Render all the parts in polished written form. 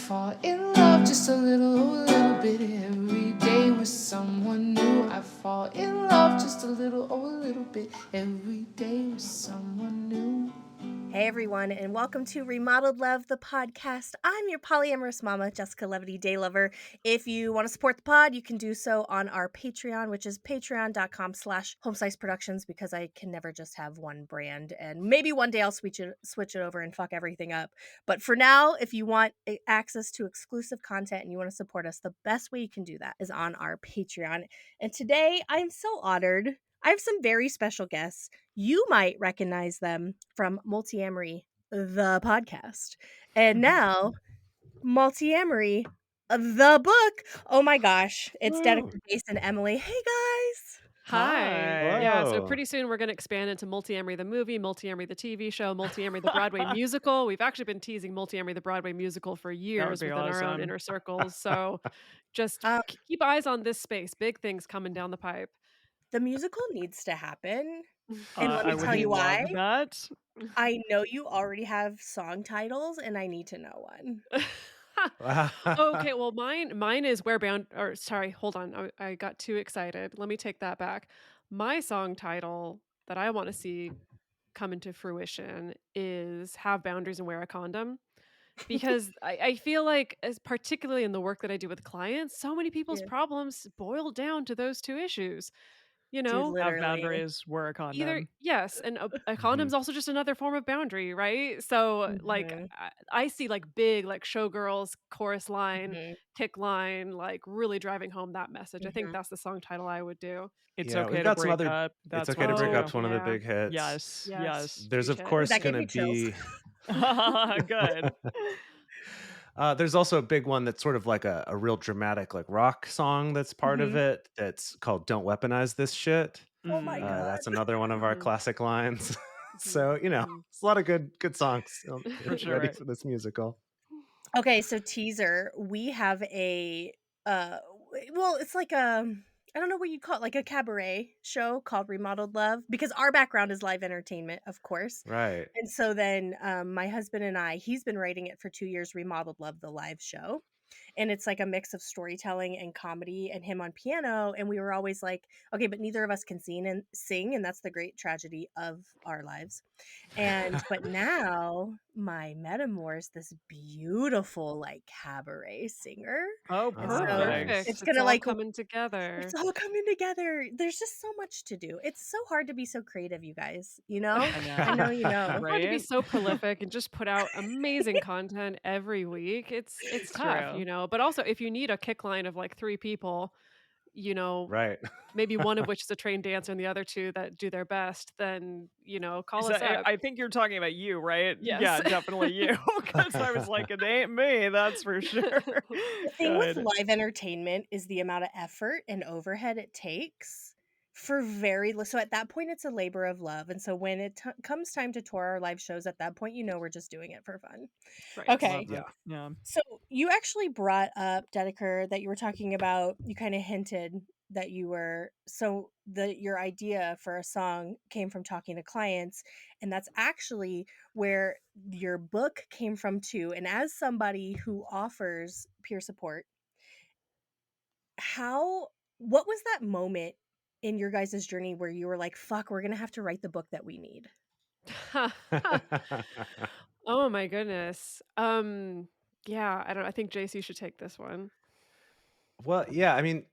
fall in love just a little bit every day with someone new. I fall in love just a little bit every day with someone new. Hey everyone, and welcome to Remodeled Love, the podcast. I'm your polyamorous mama, Jessica Levity Day Lover. If you want to support the pod, you can do so on our Patreon, which is patreon.com/homeslice productions, because I can never just have one brand, and maybe one day I'll switch it over and fuck everything up. But for now, if you want access to exclusive content and you want to support us, the best way you can do that is on our Patreon. And today, I'm so honored. I have some very special guests. You might recognize them from Multiamory, the podcast. And now, Multiamory, the book. Oh my gosh. It's Dedeker, Jase, and Emily. Hey, guys. Hi. Yeah, so Hello. pretty soon we're going to expand into Multiamory the movie, Multiamory the TV show, Multiamory the Broadway musical. We've actually been teasing Multiamory the Broadway musical for That would years be within our own awesome. inner circles. So just Uh, keep eyes on this space. Big things coming down the pipe. the musical needs to happen. And let I me would tell you why. love that. I know you already have song titles, and I need to know one. Okay, well mine is where bound or sorry, hold on. I got too excited. Let me take that back. My song title that I want to see come into fruition is Have Boundaries and Wear a Condom. Because I feel like, as particularly in the work that I do with clients, so many people's Yeah. problems boil down to those two issues. You Dude, know, Have literally. boundaries, wear a either condom. yes, and a Mhm. condom's also just another form of boundary, right? So, like, Hmm. I see like big, like showgirls chorus line, Hmm. kick line, like really driving home that message. I think Hmm. that's the song title I would do. It's Yeah, we've okay to got some break other. up. It's That's okay to one break Oh up's too. one of the yeah, big hits. Yes, yes, yes. There's huge of hit. Ooh, course that gave going to me chills. be. Good. There's also a big one that's sort of like a real dramatic like rock song that's part of Hmm. it. That's called "Don't Weaponize This Shit." Oh my Mm. God. That's another one of our Mhm, classic lines. mhm, So mhm. it's a lot of good songs For ready sure. for this musical. Okay, so teaser, we have a well, it's like I don't know what you call it, like a cabaret show called Remodeled Love, because our background is live entertainment, of course. Right. And so then my husband and he's been writing it for 2 years, Remodeled Love the live show. And it's like a mix of storytelling and comedy and him on piano, and we were always like, okay, but neither of us can sing, and that's the great tragedy of our lives. And but now my metamor is this beautiful like cabaret singer. Oh, And Oh, so perfect. it's perfect. It's gonna all like coming it's together. all coming together. There's just so much to do. It's so hard to be so creative, you guys, you know? I I know know. you know. It's hard to be Right? so prolific and just put out amazing content every week. It's tough, True. but also if you need a kick line of like 3 people, you know, Right. maybe one of which is a trained dancer and the other 2 that do their best, then, call So us up. I think you're talking about you, right? Yes. Yeah, definitely you. Because I was like, it ain't me, that's for sure. The thing with Good. live entertainment is the amount of effort and overhead it takes for so at that point it's a labor of love, and so when it comes time to tour our live shows, at that point we're just doing it for fun. Right. Okay, Love Yeah. it. Yeah. so you actually brought up Dedeker, that you were talking about, you kind of hinted that you were so your idea for a song came from talking to clients, and that's actually where your book came from too. And as somebody who offers peer support, how what was that moment in your guys' journey where you were like, fuck, we're gonna have to write the book that we need? Oh my goodness. Yeah, I think JC should take this one. Well, yeah, I mean,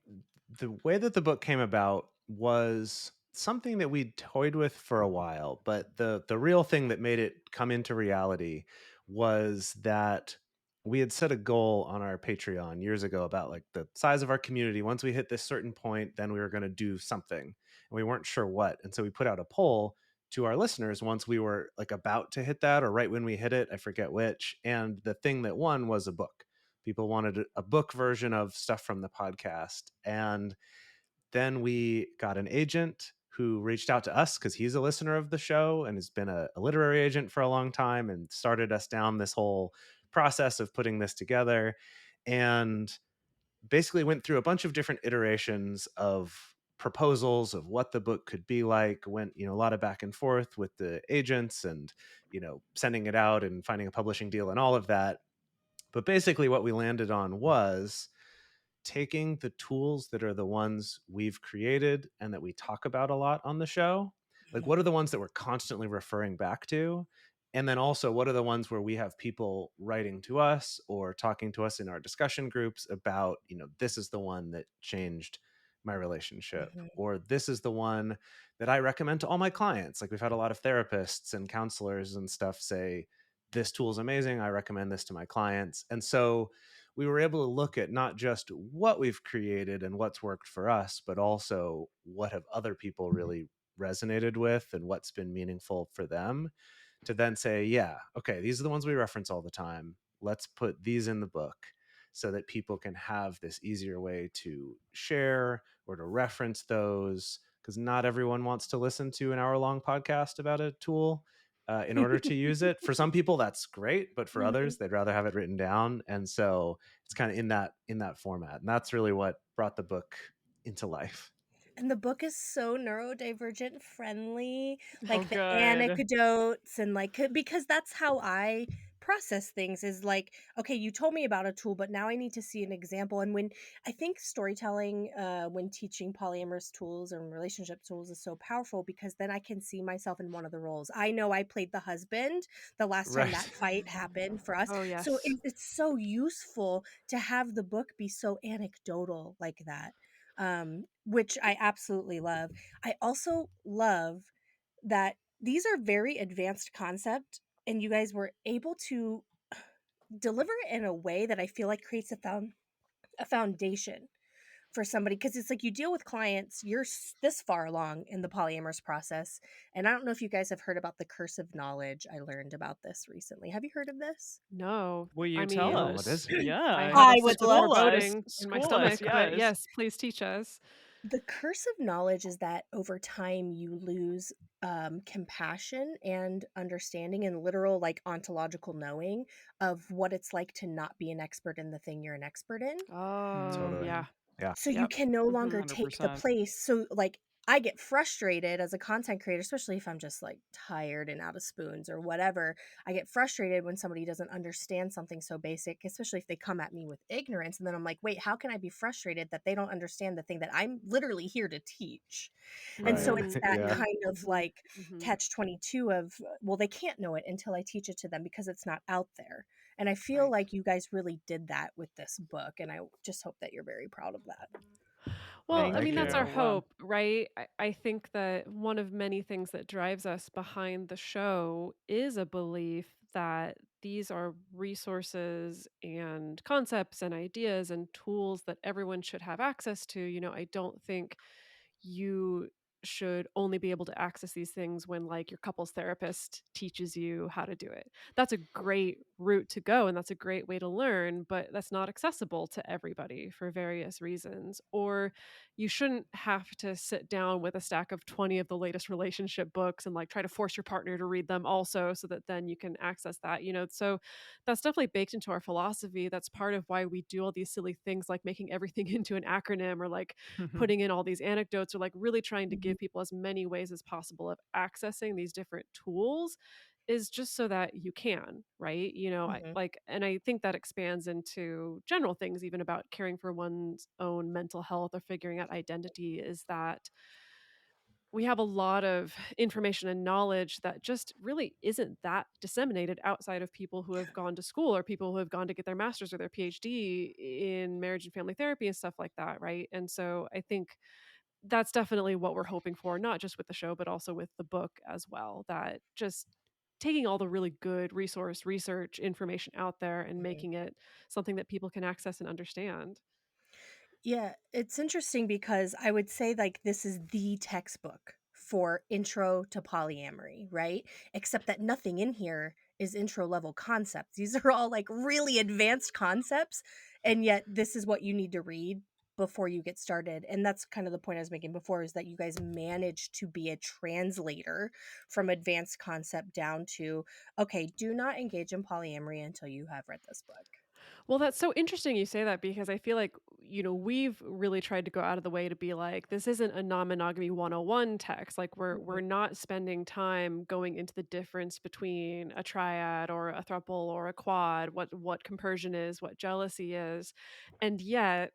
the way that the book came about was something that we toyed with for a while, but the real thing that made it come into reality was that we had set a goal on our Patreon years ago about like the size of our community. Once we hit this certain point, then we were going to do something, and we weren't sure what. And so we put out a poll to our listeners once we were like about to hit that or right when we hit it, I forget which. And the thing that won was a book. People wanted a book version of stuff from the podcast. And then we got an agent who reached out to us because he's a listener of the show and has been a literary agent for a long time and started us down this whole process of putting this together. And basically went through a bunch of different iterations of proposals of what the book could be like. Went a lot of back and forth with the agents and sending it out and finding a publishing deal and all of that. But basically, what we landed on was taking the tools that are the ones we've created and that we talk about a lot on the show. Like, what are the ones that we're constantly referring back to? And then also, what are the ones where we have people writing to us or talking to us in our discussion groups about, this is the one that changed my relationship, Mhm. or this is the one that I recommend to all my clients. Like, we've had a lot of therapists and counselors and stuff say, this tool is amazing. I recommend this to my clients. And so we were able to look at not just what we've created and what's worked for us, but also what have other people really resonated with and what's been meaningful for them, to then say, yeah, okay, these are the ones we reference all the time. Let's put these in the book so that people can have this easier way to share or to reference those, because not everyone wants to listen to an hour-long podcast about a tool in order to use it. For some people, that's great, but for Mhm. others, they'd rather have it written down. And so it's kind of in that format, and that's really what brought the book into life. And the book is so neurodivergent friendly, Oh, like the good. anecdotes and like because that's how I process things is like, okay, you told me about a tool, but now I need to see an example. And when I think storytelling, when teaching polyamorous tools and relationship tools is so powerful because then I can see myself in one of the roles. I know I played the husband the last time Right. that fight happened for us. Oh, So yes. it's so useful to have the book be so anecdotal like that, which I absolutely love. I also love that these are very advanced concept, and you guys were able to deliver it in a way that I feel like creates a foundation for somebody because it's like you deal with clients, you're this far along in the polyamorous process, and I don't know if you guys have heard about the curse of knowledge. I learned about this recently. Have you heard of this? No. Will I you tell mean, No, what us? is it? I Yeah. have a I would sense of love School to. us. foreboding in my School us. stomach, but Yes. yes, please teach us. The curse of knowledge is that over time you lose compassion and understanding and literal like ontological knowing of what it's like to not be an expert in the thing you're an expert in. Oh, Totally. yeah. Mm, Yeah. So you Yep. can no Mhm. longer take the 100%. place. So like I get frustrated as a content creator, especially if I'm just like tired and out of spoons or whatever. I get frustrated when somebody doesn't understand something so basic, especially if they come at me with ignorance. And then I'm like, wait, how can I be frustrated that they don't understand the thing that I'm literally here to teach? And so Right. it's Mhm, that Yeah. mhm, kind of mhm, like mhm. catch 22 of, well, they can't know it until I teach it to them because it's not out there. And I feel Right. like you guys really did that with this book. And I just hope that you're very proud of that. Well, Well, I Thank mean, thank that's you. our you. Well, hope, right? I think that one of many things that drives us behind the show is a belief that these are resources and concepts and ideas and tools that everyone should have access to. I don't think you should only be able to access these things when like your couples therapist teaches you how to do it. That's a great route to go and that's a great way to learn, but that's not accessible to everybody for various reasons. Or you shouldn't have to sit down with a stack of 20 of the latest relationship books and like try to force your partner to read them also so that then you can access that. So that's definitely baked into our philosophy. That's part of why we do all these silly things like making everything into an acronym or like putting in all these anecdotes or like really trying to Mhm, give people as many ways as possible of accessing these different tools is just so that you can, right? I mhm, like, and I think that expands into general things, even about caring for one's own mental health or figuring out identity, is that we have a lot of information and knowledge that just really isn't that disseminated outside of people who have gone to school or people who have gone to get their master's or their PhD in marriage and family therapy and stuff like that, right? And so I think that's definitely what we're hoping for, not just with the show, but also with the book as well. That just taking all the really good research information out there and mhm. making it something that people can access and understand. Yeah, it's interesting because I would say like this is the textbook for intro to polyamory, right? Except that nothing in here is intro level concepts. These are all like really advanced concepts, and yet this is what you need to read before you get started. And that's kind of the point I was making before is that you guys managed to be a translator from advanced concept down to, okay, do not engage in polyamory until you have read this book. Well, that's so interesting you say that because I feel like, we've really tried to go out of the way to be like, this isn't a non-monogamy 101 text. Like we're Mhm, not spending time going into the difference between a triad or a throuple or a quad, what compersion is, what jealousy is. And yet,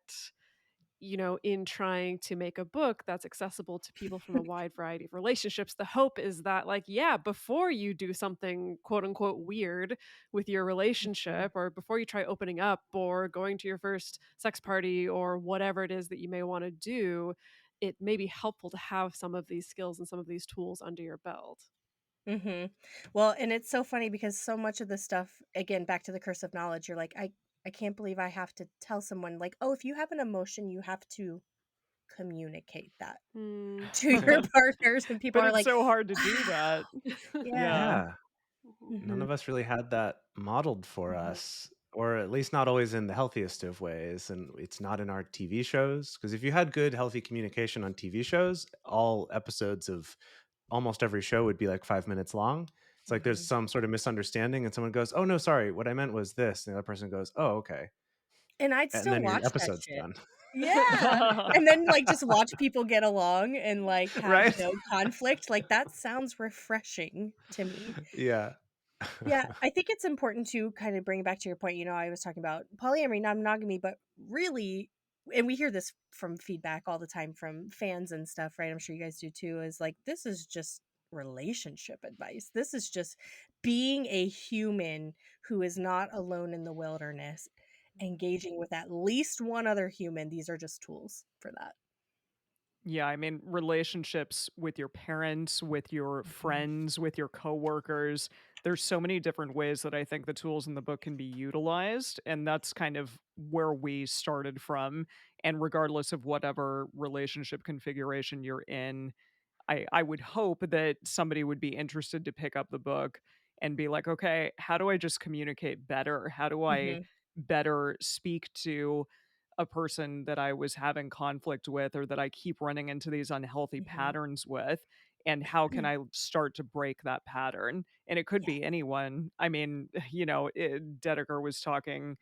in trying to make a book that's accessible to people from a wide variety of relationships, the hope is that, like, yeah, before you do something quote unquote weird with your mhm, relationship, or before you try opening up or going to your first sex party or whatever it is that you may want to do, it may be helpful to have some of these skills and some of these tools under your belt. mhm. Well, and it's so funny because so much of this stuff, again, back to the curse of knowledge, you're like, I can't believe I have to tell someone like, "Oh, if you have an emotion, you have to communicate that Hmm. to your partners," and people But are it's like, so hard to do that. "Wow." Yeah. Yeah. Yeah. Mhm. None Mhm, of us really had that modeled for mhm, us, or at least not always in the healthiest of ways. And it's not in our TV shows. Because if you had good, healthy communication on TV shows, all episodes of almost every show would be like 5 minutes long. It's like there's mhm. some sort of misunderstanding, and someone goes, "Oh, no, sorry. What I meant was this." And the other person goes, "Oh, okay." And I'd And still then your watch that episode's shit. done. Yeah, and then, like, just watch people get along and, like, have Right? no conflict, like, that sounds refreshing to me. Yeah. Yeah, I think it's important to kind of bring it back to your point, I was talking about polyamory, non-monogamy, but really, and we hear this from feedback all the time from fans and stuff, right? I'm sure you guys do too, is like, this is just relationship advice. This is just being a human who is not alone in the wilderness, engaging with at least one other human. These are just tools for that. Yeah, I mean, relationships with your parents, with your Mhm, friends, with your coworkers. There's so many different ways that I think the tools in the book can be utilized. And that's kind of where we started from. And regardless of whatever relationship configuration you're in, I would hope that somebody would be interested to pick up the book and be like, okay, how do I just communicate better? How do I mhm, better speak to a person that I was having conflict with or that I keep running into these unhealthy mhm. patterns with? And how can I start to break that pattern? And it could Yes. be anyone. I mean, Dedeker was talking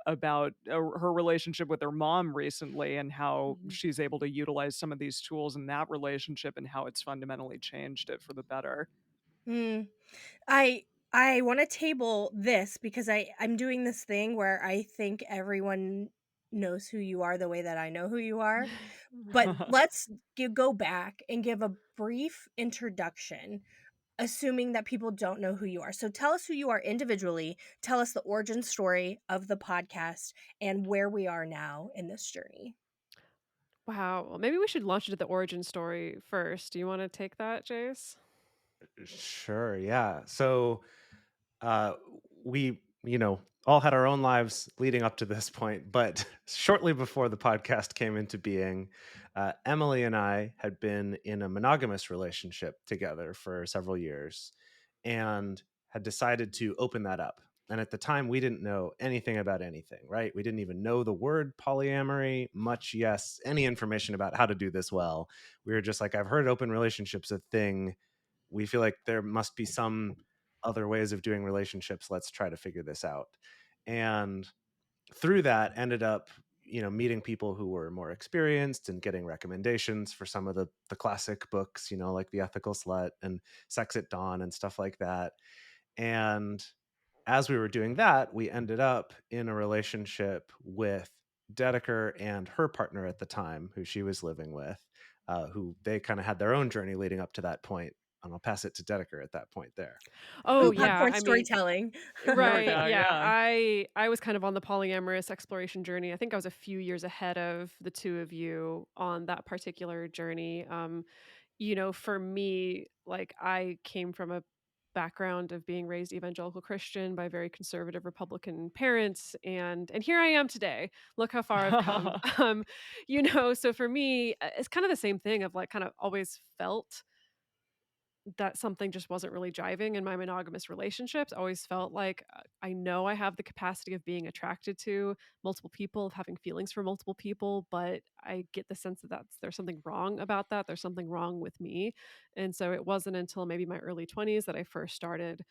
about her relationship with her mom recently and how Mhm. she's able to utilize some of these tools in that relationship and how it's fundamentally changed it for the better. Mm. I wanna table this because I'm doing this thing where I think everyone knows who you are the way that I know who you are, but let's go back and give a brief introduction, assuming that people don't know who you are. So tell us who you are individually, tell us the origin story of the podcast, and where we are now in this journey. Wow. Well, maybe we should launch into the origin story first. Do you want to take that, Jace? Sure. Yeah. So uh, we, all had our own lives leading up to this point, but shortly before the podcast came into being, Emily and I had been in a monogamous relationship together for several years and had decided to open that up. And at the time, we didn't know anything about anything, right? We didn't even know the word polyamory, much yes, any information about how to do this well. We were just like, I've heard open relationships a thing. We feel like there must be some other ways of doing relationships. Let's try to figure this out. And through that, ended up, meeting people who were more experienced and getting recommendations for some of the classic books, like The Ethical Slut and Sex at Dawn and stuff like that. And as we were doing that, we ended up in a relationship with Dedeker and her partner at the time, who she was living with, who they kind of had their own journey leading up to that point. And I'll pass it to Dedeker at that point there. Oh, Ooh, yeah. popcorn I mean, storytelling. Here we right. go. Yeah. Yeah. I was kind of on the polyamorous exploration journey. I think I was a few years ahead of the two of you on that particular journey. For me, like I came from a background of being raised evangelical Christian by very conservative Republican parents, and here I am today. Look how far I've come. So for me, it's kind of the same thing of like kind of always felt that something just wasn't really jiving in my monogamous relationships. I always felt like I know I have the capacity of being attracted to multiple people, of having feelings for multiple people, but I get the sense that there's something wrong about that. There's something wrong with me. And so it wasn't until maybe my early 20s that I first started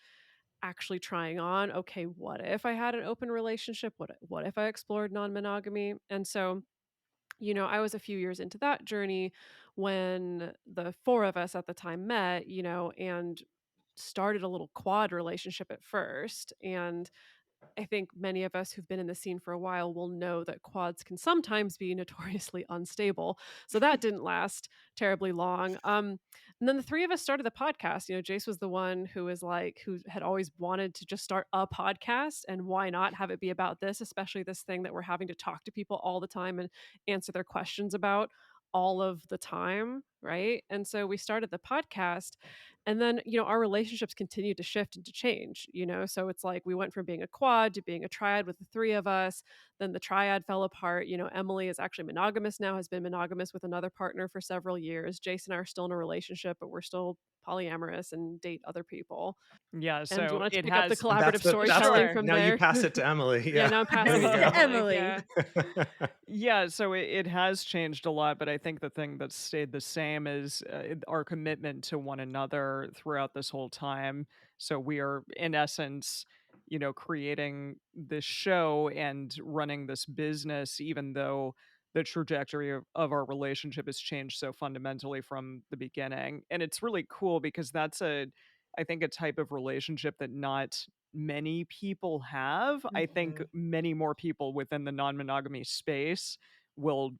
actually trying on, okay, what if I had an open relationship? What if I explored non-monogamy? And so, I was a few years into that journey when the four of us at the time met, and started a little quad relationship at first. And I think many of us who've been in the scene for a while will know that quads can sometimes be notoriously unstable. So that didn't last terribly long. And then the three of us started the podcast. Jace was the one who had always wanted to just start a podcast, and why not have it be about this, especially this thing that we're having to talk to people all the time and answer their questions about all of the time, right? And so we started the podcast, and then, our relationships continued to shift and to change. So it's like we went from being a quad to being a triad with the three of us. Then the triad fell apart. Emily is actually monogamous now, has been monogamous with another partner for several years. Jason and I are still in a relationship, but we're still polyamorous and date other people. Yeah, And do you so want to it pick up the has And collaborative that's the storytelling sure. from now you there? pass it to Emily. Yeah, Yeah. now I'm There passing you it to go. Emily. Emily. Yeah. Yeah, so it has changed a lot, but I think the thing that's stayed the same is our commitment to one another throughout this whole time. So we are, in essence, creating this show and running this business, even though the trajectory of our relationship has changed so fundamentally from the beginning. And it's really cool because I think, a type of relationship that not many people have. I think Mhm. many more people within the non-monogamy space will,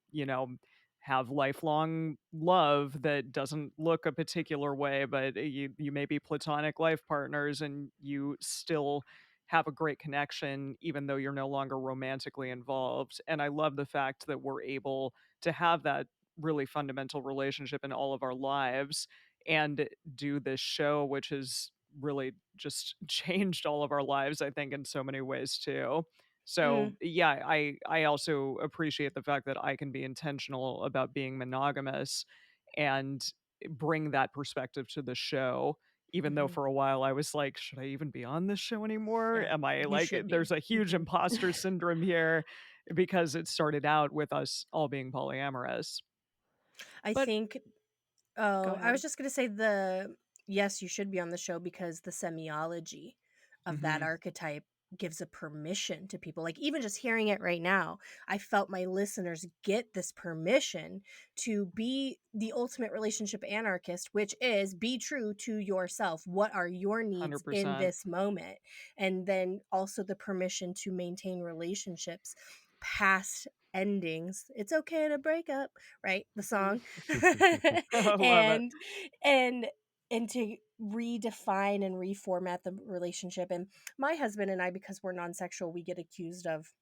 have lifelong love that doesn't look a particular way, but you may be platonic life partners and you still have a great connection even though you're no longer romantically involved. And I love the fact that we're able to have that really fundamental relationship in all of our lives and do this show, which has really just changed all of our lives, I think, in so many ways too. So Mm, yeah, I also appreciate the fact that I can be intentional about being monogamous and bring that perspective to the show. Even though mhm. for a while I was like, should I even be on this show anymore? Yeah, Am I you like, should be. there's a huge Mhm. imposter syndrome here because it started out with us all being polyamorous. I But think go I ahead. was just gonna say the yes, you should be on the show because the semiology of that Hmm. archetype gives a permission to people. Like even just hearing it right now, I felt my listeners get this permission to be the ultimate relationship anarchist, which is be true to yourself. What are your needs in 100%. this moment? And then also the permission to maintain relationships past endings. It's okay to break up, right? The Mhm. song. I love it. and and and to redefine and reformat the relationship. And my husband and I, because we're non-sexual, we get accused of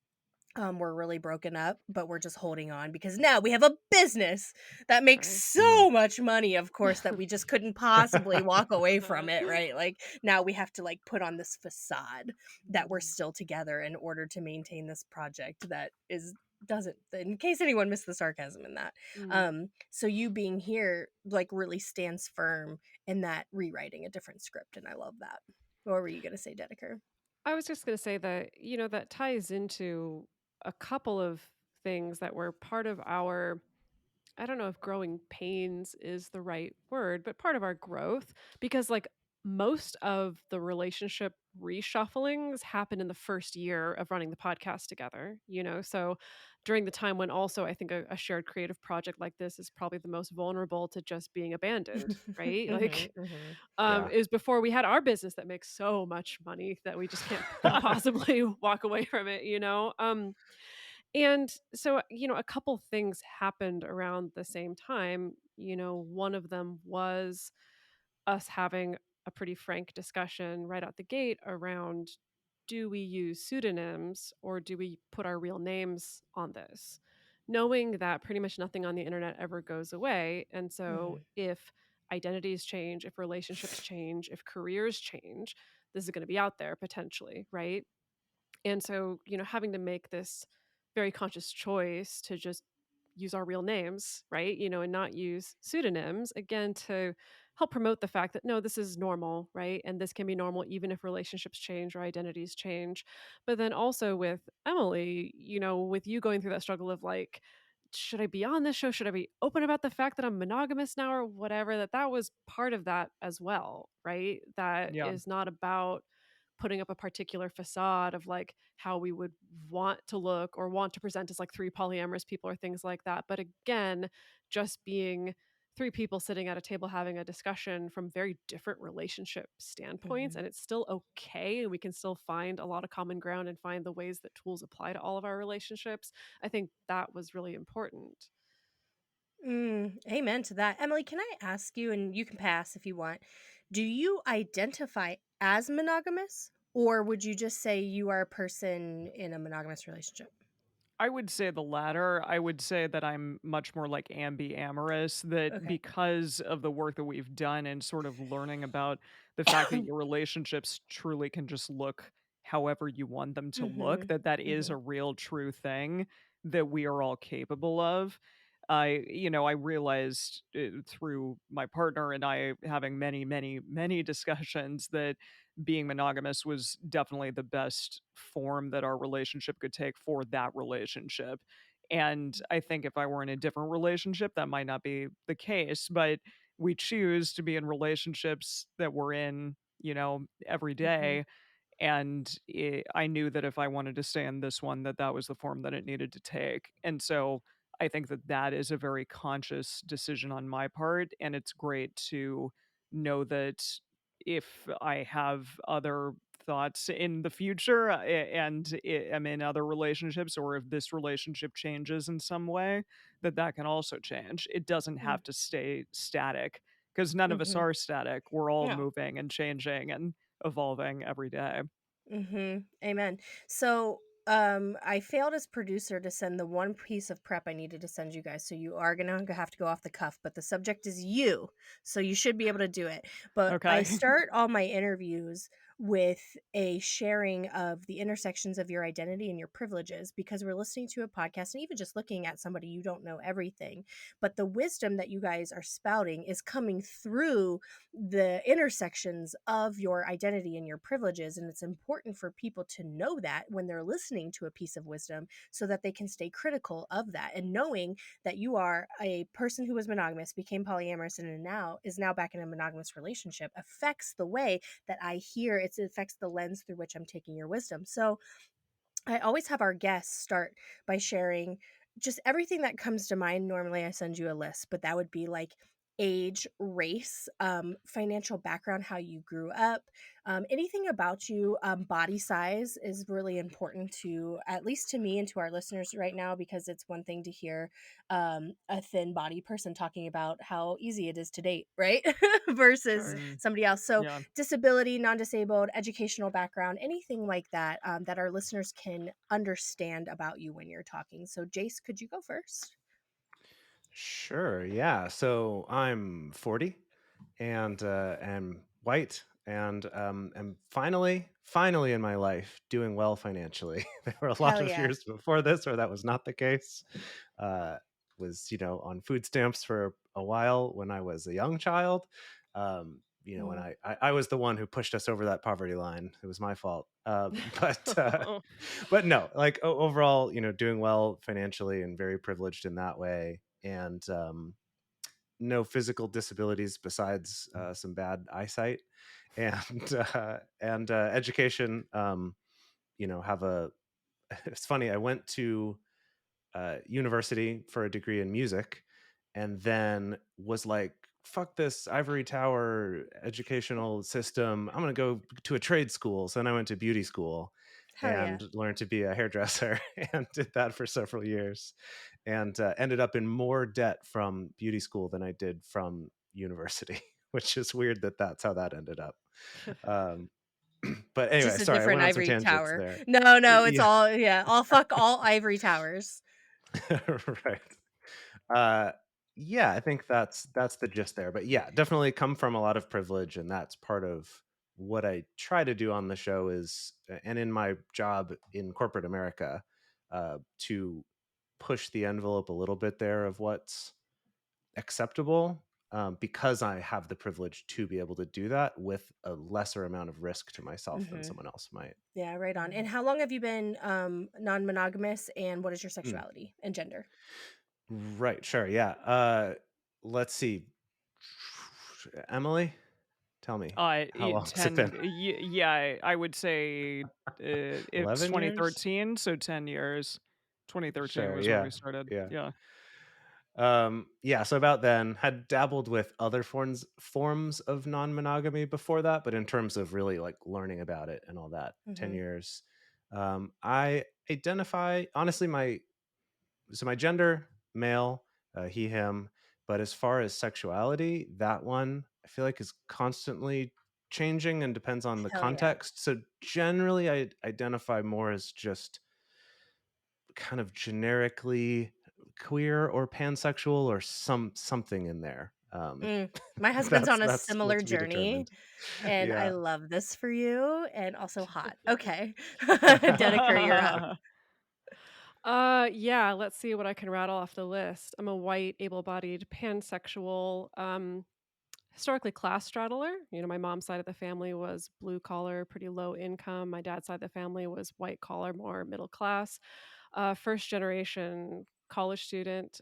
we're really broken up, but we're just holding on because now we have a business that makes Right. Mm. so much money, of course, that we just couldn't possibly walk away from it, right? Like now we have to like put on this facade that we're Mhm. still together in order to maintain this project that is doesn't, in case anyone missed the sarcasm in that. Mhm. So you being here like really stands firm in that rewriting a different script, and I love that. What were you gonna say, Dedeker? I was just going to say that, that ties into a couple of things that were part of our, I don't know if growing pains is the right word, but part of our growth, because like most of the relationship reshufflings happen in the first year of running the podcast together. So during the time when also I think a shared creative project like this is probably the most vulnerable to just being abandoned, right? Mhm, Like mhm. Yeah. is before we had our business that makes so much money that we just couldn't possibly walk away from it. And so, a couple things happened around the same time. One of them was us having a pretty frank discussion right out the gate around, do we use pseudonyms or do we put our real names on this? Knowing that pretty much nothing on the internet ever goes away. And so, Mhm. if identities change, if relationships change, if careers change, this is going to be out there potentially, right? And so, having to make this very conscious choice to just use our real names, right? And not use pseudonyms, again, to help promote the fact that no, this is normal, right? And this can be normal even if relationships change or identities change. But then also with Emily, with you going through that struggle of like, should I be on this show? Should I be open about the fact that I'm monogamous now or whatever? That was part of that as well, right? That Yeah. is not about putting up a particular facade of like how we would want to look or want to present as like three polyamorous people or things like that. But again, just being three people sitting at a table having a discussion from very different relationship standpoints, Mhm. and it's still okay, and we can still find a lot of common ground and find the ways that tools apply to all of our relationships. I think that was really important. Amen to that. Emily, can I ask you, and you can pass if you want, do you identify as monogamous, or would you just say you are a person in a monogamous relationship? I would say the latter. I would say that I'm much more like ambi-amorous, that Okay. because of the work that we've done and sort of learning about the fact that your relationships truly can just look however you want them to look, Mhm. that that is a Mhm. real true thing that we are all capable of. I realized through my partner and I having many, many, many discussions that being monogamous was definitely the best form that our relationship could take for that relationship. And I think if I were in a different relationship, that might not be the case, but we choose to be in relationships that we're in, every Mhm. day, and I knew that if I wanted to stay in this one, that that was the form that it needed to take. And so I think that that is a very conscious decision on my part, and it's great to know that if I have other thoughts in the future and am in other relationships, or if this relationship changes in some way, that that can also change. It doesn't Mm. have to stay static because none of us Mhm. are static. We're all Yeah. moving and changing and evolving every day. Amen. So, I failed as producer to send the one piece of prep I needed to send you guys. So you are gonna have to go off the cuff, but the subject is you. So you should be able to do it. But I Okay. start all my interviews with a sharing of the intersections of your identity and your privileges because we're listening to a podcast and even just looking at somebody, you don't know everything. But the wisdom that you guys are spouting is coming through the intersections of your identity and your privileges. And it's important for people to know that when they're listening to a piece of wisdom so that they can stay critical of that. And knowing that you are a person who was monogamous, became polyamorous, and now is now back in a monogamous relationship affects the way that I hear it affects the lens through which I'm taking your wisdom. So I always have our guests start by sharing just everything that comes to mind. Normally, I send you a list, but that would be like age, race, financial background, how you grew up, anything about you. Body size is really important to, at least to me and to our listeners right now, because it's one thing to hear a thin body person talking about how easy it is to date, right? Versus Sure. Mm, somebody else. So, yeah. disability, non-disabled, educational background, anything like that, that our listeners can understand about you when you're talking. So, Jace, could you go first? Sure. Yeah. So I'm 40 and am white and am finally in my life doing well financially. There were a lot Hell of yeah. years before this where that was not the case. Was on food stamps for a while when I was a young child. When Mm. I was the one who pushed us over that poverty line. It was my fault. But no, like overall, doing well financially and very privileged in that way. And no physical disabilities besides some bad eyesight and education. Have a. It's funny. I went to university for a degree in music, and then was like, "Fuck this ivory tower educational system. I'm gonna go to a trade school." So then I went to beauty school Hell yeah. and learned to be a hairdresser and did that for several years and ended up in more debt from beauty school than I did from university, which is weird that that's how that ended up. Um, but anyway, Just a sorry, I different went on some ivory tangents tower. there. No, no, it's Yeah, all, yeah, all fuck all ivory towers. right. Uh, yeah, I think that's the gist there. But yeah, definitely come from a lot of privilege, and that's part of what I try to do on the show is, and in my job in corporate America, to push the envelope a little bit there of what's acceptable. Because I have the privilege to be able to do that with a lesser amount of risk to myself than Hmm. someone else might. Yeah, right on. And how long have you been non-monogamous, and what is your Mm, sexuality and gender? right, sure, yeah. Let's see. Emily, Tell me, how long has it 10 been? yeah, I would say, it's 11 years? 2013, so 10 years. 2013 Sure, was when yeah, we started, yeah. yeah. Yeah, so about then, had dabbled with other forms of non-monogamy before that, but in terms of really, like, learning about it and all that, 10 Mhm. years. I identify honestly, my gender, male, he, him, but as far as sexuality, that one, I feel like is constantly changing and depends on the Hell yeah. context. So generally, I identify more as just kind of generically queer or pansexual or something in there. Mm. My husband's That's on a that's similar to be journey, determined. and I Yeah. love this for you, and also hot. Okay. Dedeker, you're up. Yeah, let's see what I can rattle off the list. I'm a white, able-bodied, pansexual, historically class straddler. You know, my mom's side of the family was blue collar, pretty low income. My dad's side of the family was white collar, more middle class. First generation college student,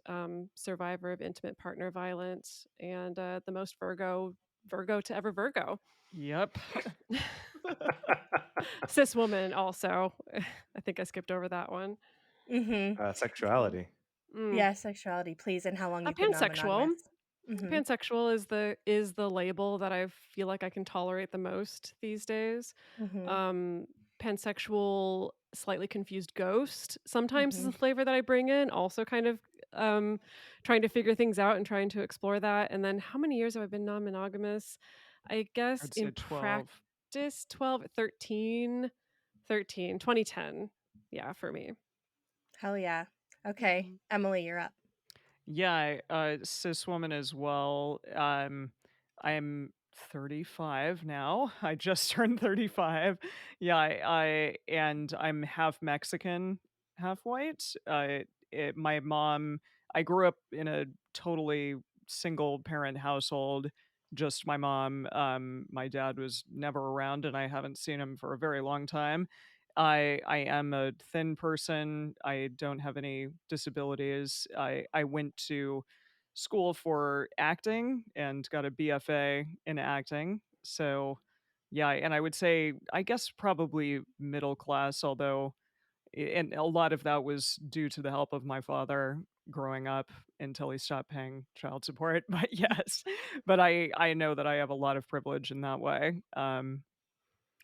survivor of intimate partner violence, and the most Virgo to ever Virgo. Yep. Cis woman also. I think I skipped over that one. Mhm. So, Sexuality. mm. Yeah, sexuality, please, and how long you've been Pansexual. non-monogamous. Mhm. Pansexual is the label that I feel like I can tolerate the most these days. Mhm. Um, Pansexual, slightly confused ghost sometimes is a Mhm. flavor that I bring in, also kind of um, trying to figure things out and trying to explore that. And then how many years have I been non-monogamous? I guess I'd say in 12. practice 12, 13, 13, 2010. Yeah, for me. Hell yeah. Okay, Mhm. Emily, you're up. Yeah, cis woman as well. I'm 35 now. I just turned 35. Yeah, and I'm half Mexican, half white. My mom, I grew up in a totally single parent household, just my mom. My dad was never around, and I haven't seen him for a very long time. I am a thin person. I don't have any disabilities. I went to school for acting and got a BFA in acting. So, yeah, and I would say I guess probably middle class, although and a lot of that was due to the help of my father growing up until he stopped paying child support. But yes, but I know that I have a lot of privilege in that way.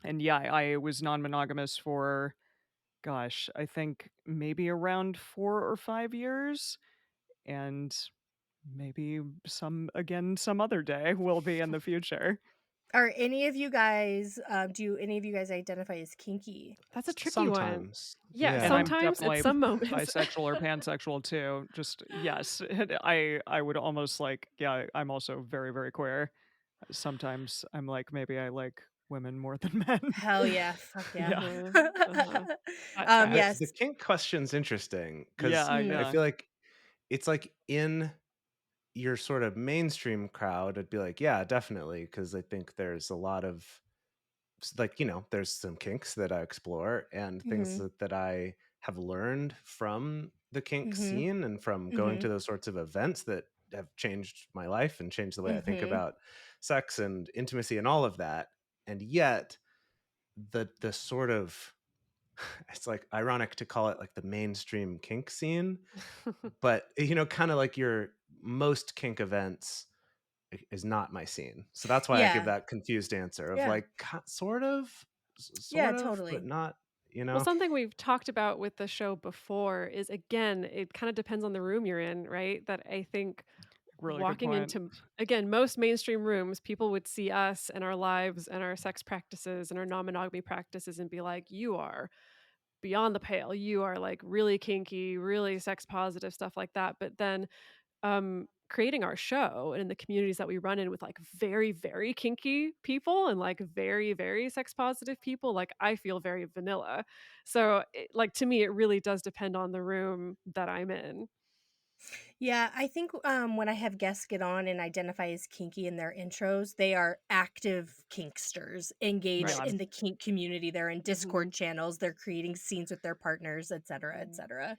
And yeah, I was non-monogamous for gosh, I think maybe around 4 or 5 years, and maybe some again some other day will be in the future. Are any of you guys, do any of you guys identify as kinky? That's a tricky one. Sometimes. Yeah, And Yeah. I'm sometimes at definitely some moments. bisexual or pansexual too. Just yes, I would almost like yeah, I'm also very, very queer. Sometimes I'm like, maybe I like women more than men. Hell yeah, fuck yeah. Yeah. Uh-huh, uh-huh. That The Yes. tracks. kink question's interesting because Yeah, Mm, I yeah. feel like it's like in your sort of mainstream crowd, I'd be like, yeah, definitely, because I think there's a lot of like, there's some kinks that I explore and things mhm, that I have learned from the kink mhm, scene and from going to mhm, those sorts of events that have changed my life and changed the way I think mhm. about sex and intimacy and all of that. And yet the sort of it's like ironic to call it like the mainstream kink scene, but kind of like your most kink events is not my scene. So that's why I give Yeah, that confused answer of yeah, like sort of, yeah, sort of, but totally. not, you Well, know? something we've talked about with the show before is, again, it kind of depends on the room you're in, right? That I think Really good walking point. into, again, most mainstream rooms, people would see us and our lives and our sex practices and our non-monogamy practices and be like, you are beyond the pale. You are like really kinky, really sex positive, stuff like that. But then creating our show and in the communities that we run in with like very, very kinky people and like very, very sex positive people, like I feel very vanilla. So, like to me, it really does depend on the room that I'm in. Yeah, I think when I have guests get on and identify as kinky in their intros, they are active kinksters engaged Right. Yeah. in the kink community. They're in Hmm. Discord channels, they're creating scenes with their partners, etc., Hmm. etc.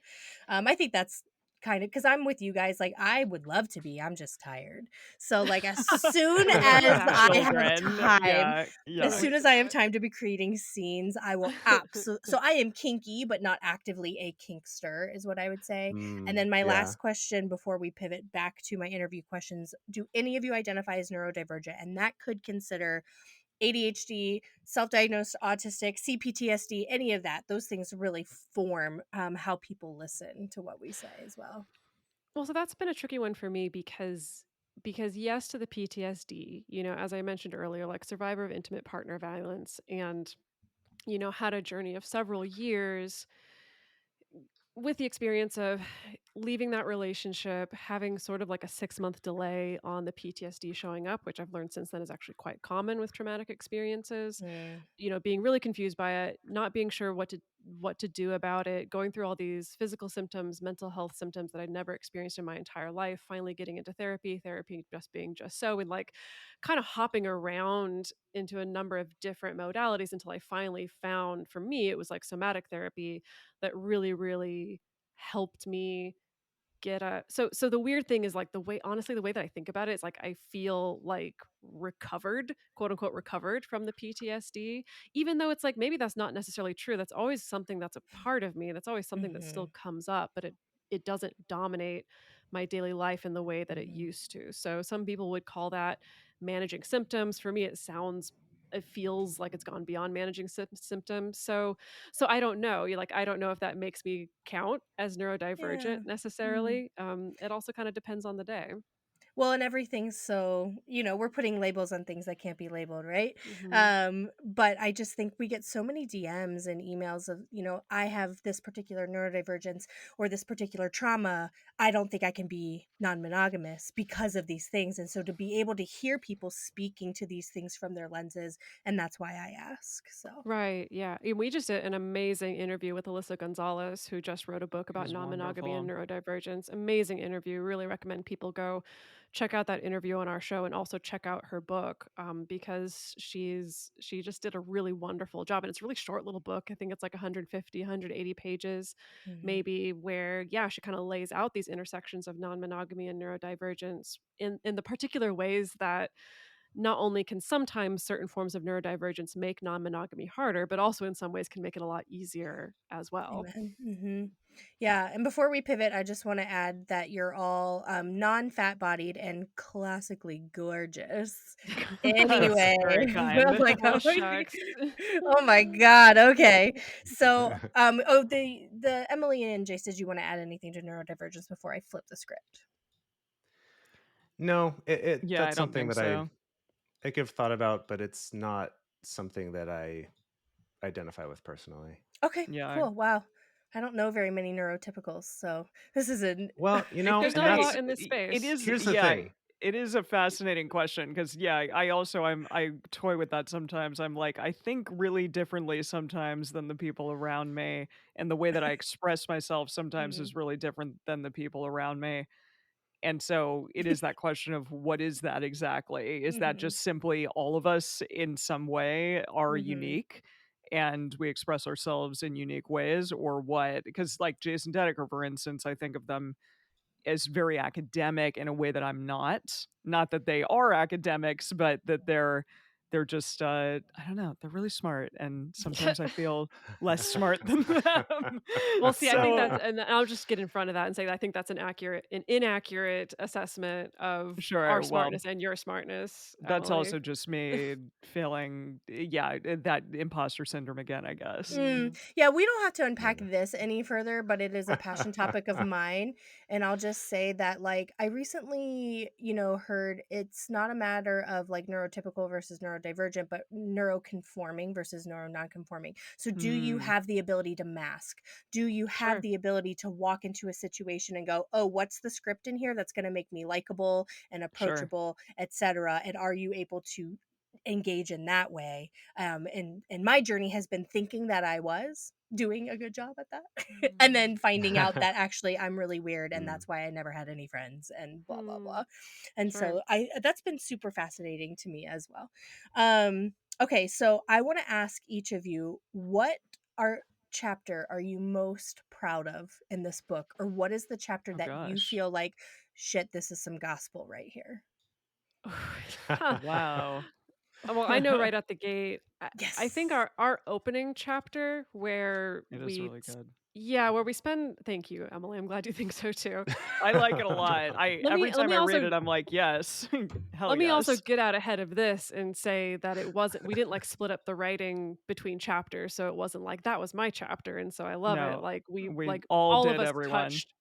I think that's kind of, because I'm with you guys, like, I would love to be, I'm just tired. So, like, as soon as I Exactly. have Children, time yeah, as yeah. soon as I have time to be creating scenes, I will so I am kinky, but not actively a kinkster, is what I would say. And then my Yeah. last question before we pivot back to my interview questions, do any of you identify as neurodivergent? And that could consider ADHD, self-diagnosed autistic, CPTSD, any of that. Those things really form how people listen to what we say as well. Well, so that's been a tricky one for me because yes to the PTSD, as I mentioned earlier, like survivor of intimate partner violence and had a journey of several years with the experience of leaving that relationship, having sort of like a 6-month delay on the PTSD showing up, which I've learned since then is actually quite common with traumatic experiences. Mm, Being really confused by it, not being sure what to do about it, going through all these physical symptoms, mental health symptoms that I'd never experienced in my entire life, finally getting into therapy just being just so, and like kind of hopping around into a number of different modalities until I finally found, for me, it was like somatic therapy that really, really helped me get a so the weird thing is, like, the way that I think about it is, like, I feel, like, recovered, quote, unquote, "recovered" from the PTSD, even though it's, like, maybe that's not necessarily true. That's always something that's a part of me. That's always something that still mhm, comes up, but it doesn't dominate my daily life in the way that it mhm, used to. So some people would call that managing symptoms. For me, it feels like it's gone beyond managing symptoms. So I don't know. I don't know if that makes me count as neurodivergent yeah. Mm. necessarily. It also kind of depends on the day. Well, and everything's so, we're putting labels on things that can't be labeled, right? Mhm. But I just think we get so many DMs and emails of, I have this particular neurodivergence or this particular trauma. I don't think I can be non-monogamous because of these things. And so to be able to hear people speaking to these things from their lenses, and that's why I ask. So, Right, yeah, and we just did an amazing interview with Alyssa Gonzalez, who just wrote a book It about was non-monogamy and wonderful. neurodivergence. Amazing interview, really recommend people go check out that interview on our show and also check out her book, because she just did a really wonderful job, and it's a really short little book. I think it's like 150, 180 pages mhm, maybe, where, yeah, she kinda lays out these intersections of non-monogamy and neurodivergence in the particular ways that not only can sometimes certain forms of neurodivergence make non-monogamy harder, but also in some ways can make it a lot easier as well. amen. Yeah. And before we pivot, I just want to add that you're all non-fat bodied and classically gorgeous. That's Anyway, very I'm kind. like, Oh, shucks. oh my God. Okay. So, the Emily and Jace, did you want to add anything to neurodivergence before I flip the script? No, Yeah, I that's don't something think that so. I give thought about, but it's not something that I identify with personally. Okay, Yeah. cool. Wow. I don't know very many neurotypicals, so this is a Well, There's and not a I lot that's in this it space. is here's the yeah, thing. it is a fascinating question because yeah, I also I toy with that sometimes. I'm like, I think really differently sometimes than the people around me, and the way that I express myself sometimes Mhm. is really different than the people around me. And so it is that question of what is that exactly? Is that Mhm. just simply all of us in some way are Mhm. unique and we express ourselves in unique ways or what? Because like Jason Dedeker, for instance, I think of them as very academic in a way that I'm not. Not that they are academics, but that they're just I don't know, they're really smart and sometimes I feel less smart than them. Well, see, I think that's, So and I'll just get in front of that and say that I think that's an inaccurate assessment of our sure, well, smartness and your smartness, that's Emily. also just me feeling yeah, that imposter syndrome again, I guess. Mm, Mm. yeah, we don't have to unpack Yeah. this any further, but it is a passion topic of mine. And I'll just say that, like, I recently, heard it's not a matter of like neurotypical versus neurodivergent, but neuroconforming versus neuro nonconforming. So, do you Mm, have the ability to mask? Do you have Sure. the ability to walk into a situation and go, oh, what's the script in here that's going to make me likable and sure. approachable, etc.? And are you able to engage in that way? And my journey has been thinking that I was doing a good job at that and Mm. then finding out that actually I'm really weird and Mm. that's why I never had any friends and blah blah Hmm. blah. And Sure. so I that's been super fascinating to me as well. Okay, so I want to ask each of you, what are chapter are you most proud of in this book? Or what is the chapter Oh that you gosh. feel like, shit, this is some gospel right here? Wow. Well, I know right at the gate. I think Yes. our opening chapter where It is we really good. yeah, where we spend thank you, Emily. I'm glad you think so too. I like it a lot. I Let me every let time me I read also it, I'm like, yes, hell let me also yes. get out ahead of this and say that it wasn't we didn't like split up the writing between chapters, so it wasn't like that was my chapter and so I love it. No, Like we we like all all of did, us everyone. touched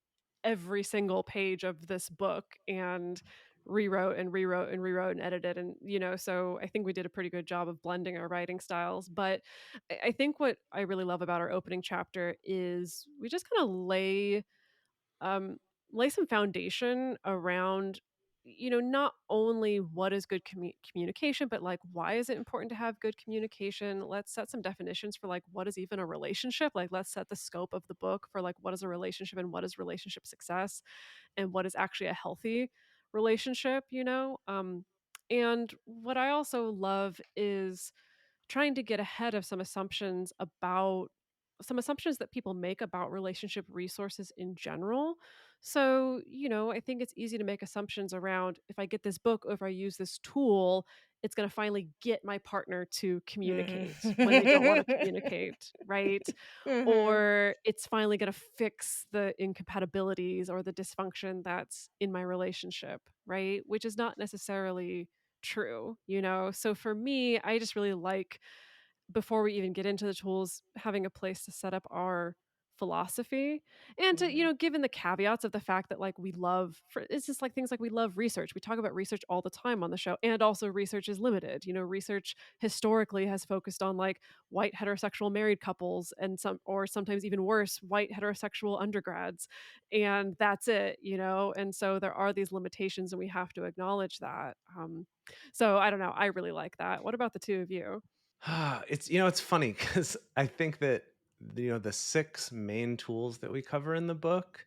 every single page of this book and rewrote and rewrote and rewrote and edited and so I think we did a pretty good job of blending our writing styles. But I think what I really love about our opening chapter is we just kind of um, lay some foundation around not only what is good communication, but like why is it important to have good communication. Let's set some definitions for like what is even a relationship. Like let's set the scope of the book for like what is a relationship and what is relationship success and what is actually a healthy relationship. And what I also love is trying to get ahead of some assumptions that people make about relationship resources in general. So, I think it's easy to make assumptions around if I get this book or if I use this tool, it's going to finally get my partner to Mm. communicate when they don't want to communicate, right? Mhm. Or it's finally going to fix the incompatibilities or the dysfunction that's in my relationship, right? Which is not necessarily true. So for me, I just really like before we even get into the tools, having a place to set up our philosophy and to, Mhm. given the caveats of the fact that like we love for it's just like things like we love research. We talk about research all the time on the show and also research is limited. Research historically has focused on like white heterosexual married couples and sometimes even worse, white heterosexual undergrads. And that's it. And so there are these limitations and we have to acknowledge that. So I don't know. I really like that. What about the two of you? It's funny because I think that the six main tools that we cover in the book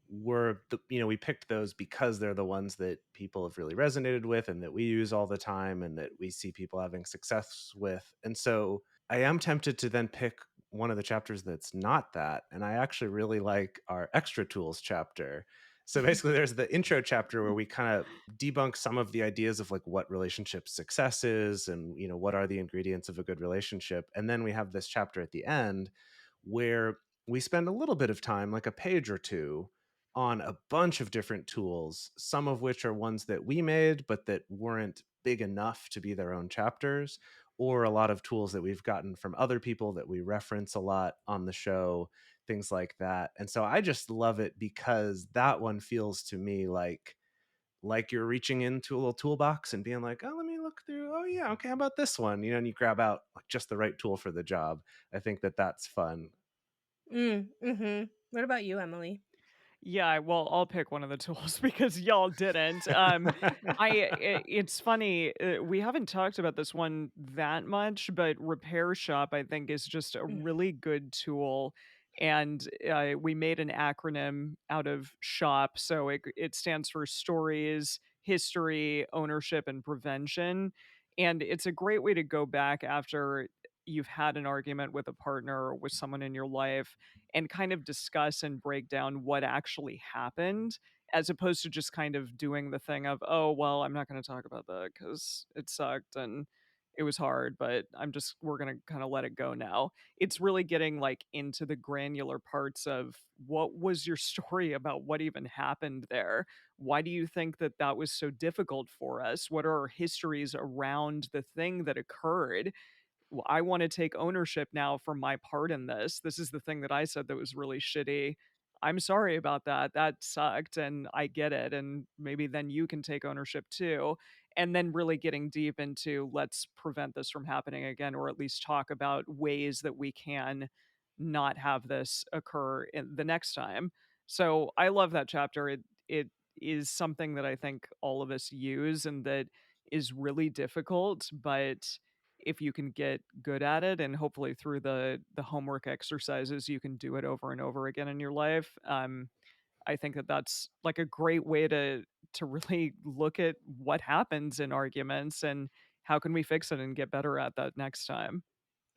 we picked those because they're the ones that people have really resonated with and that we use all the time and that we see people having success with. And so I am tempted to then pick one of the chapters that's not that. And I actually really like our extra tools chapter. So basically, there's the intro chapter where we kind of debunk some of the ideas of like what relationship success is and what are the ingredients of a good relationship. And then we have this chapter at the end where we spend a little bit of time, like a page or two, on a bunch of different tools, some of which are ones that we made but that weren't big enough to be their own chapters, or a lot of tools that we've gotten from other people that we reference a lot on the show, things like that. And so I just love it because that one feels to me like you're reaching into a little toolbox and being like, oh, let me look through. Oh yeah, okay, how about this one? And you grab out like just the right tool for the job. I think that that's fun. Mhm. What about you, Emily? Yeah, well, I'll pick one of the tools because y'all didn't. It's funny. We haven't talked about this one that much, but Repair Shop I think is just a Mm. really good tool, and we made an acronym out of SHOP, so it stands for Stories, History, Ownership, and Prevention, and it's a great way to go back after you've had an argument with a partner or with someone in your life and kind of discuss and break down what actually happened as opposed to just kind of doing the thing of, oh, well, I'm not going to talk about that because it sucked and it was hard, but we're going to kind of let it go now. It's really getting like into the granular parts of what was your story about what even happened there? Why do you think that that was so difficult for us? What are our histories around the thing that occurred? I want to take ownership now for my part in this. This is the thing that I said that was really shitty. I'm sorry about that. That sucked and I get it. And maybe then you can take ownership too. And then really getting deep into let's prevent this from happening again, or at least talk about ways that we can not have this occur in the next time. So I love that chapter. It is something that I think all of us use and that is really difficult, but if you can get good at it and hopefully through the homework exercises you can do it over and over again in your life. I think that that's like a great way to really look at what happens in arguments and how can we fix it and get better at that next time.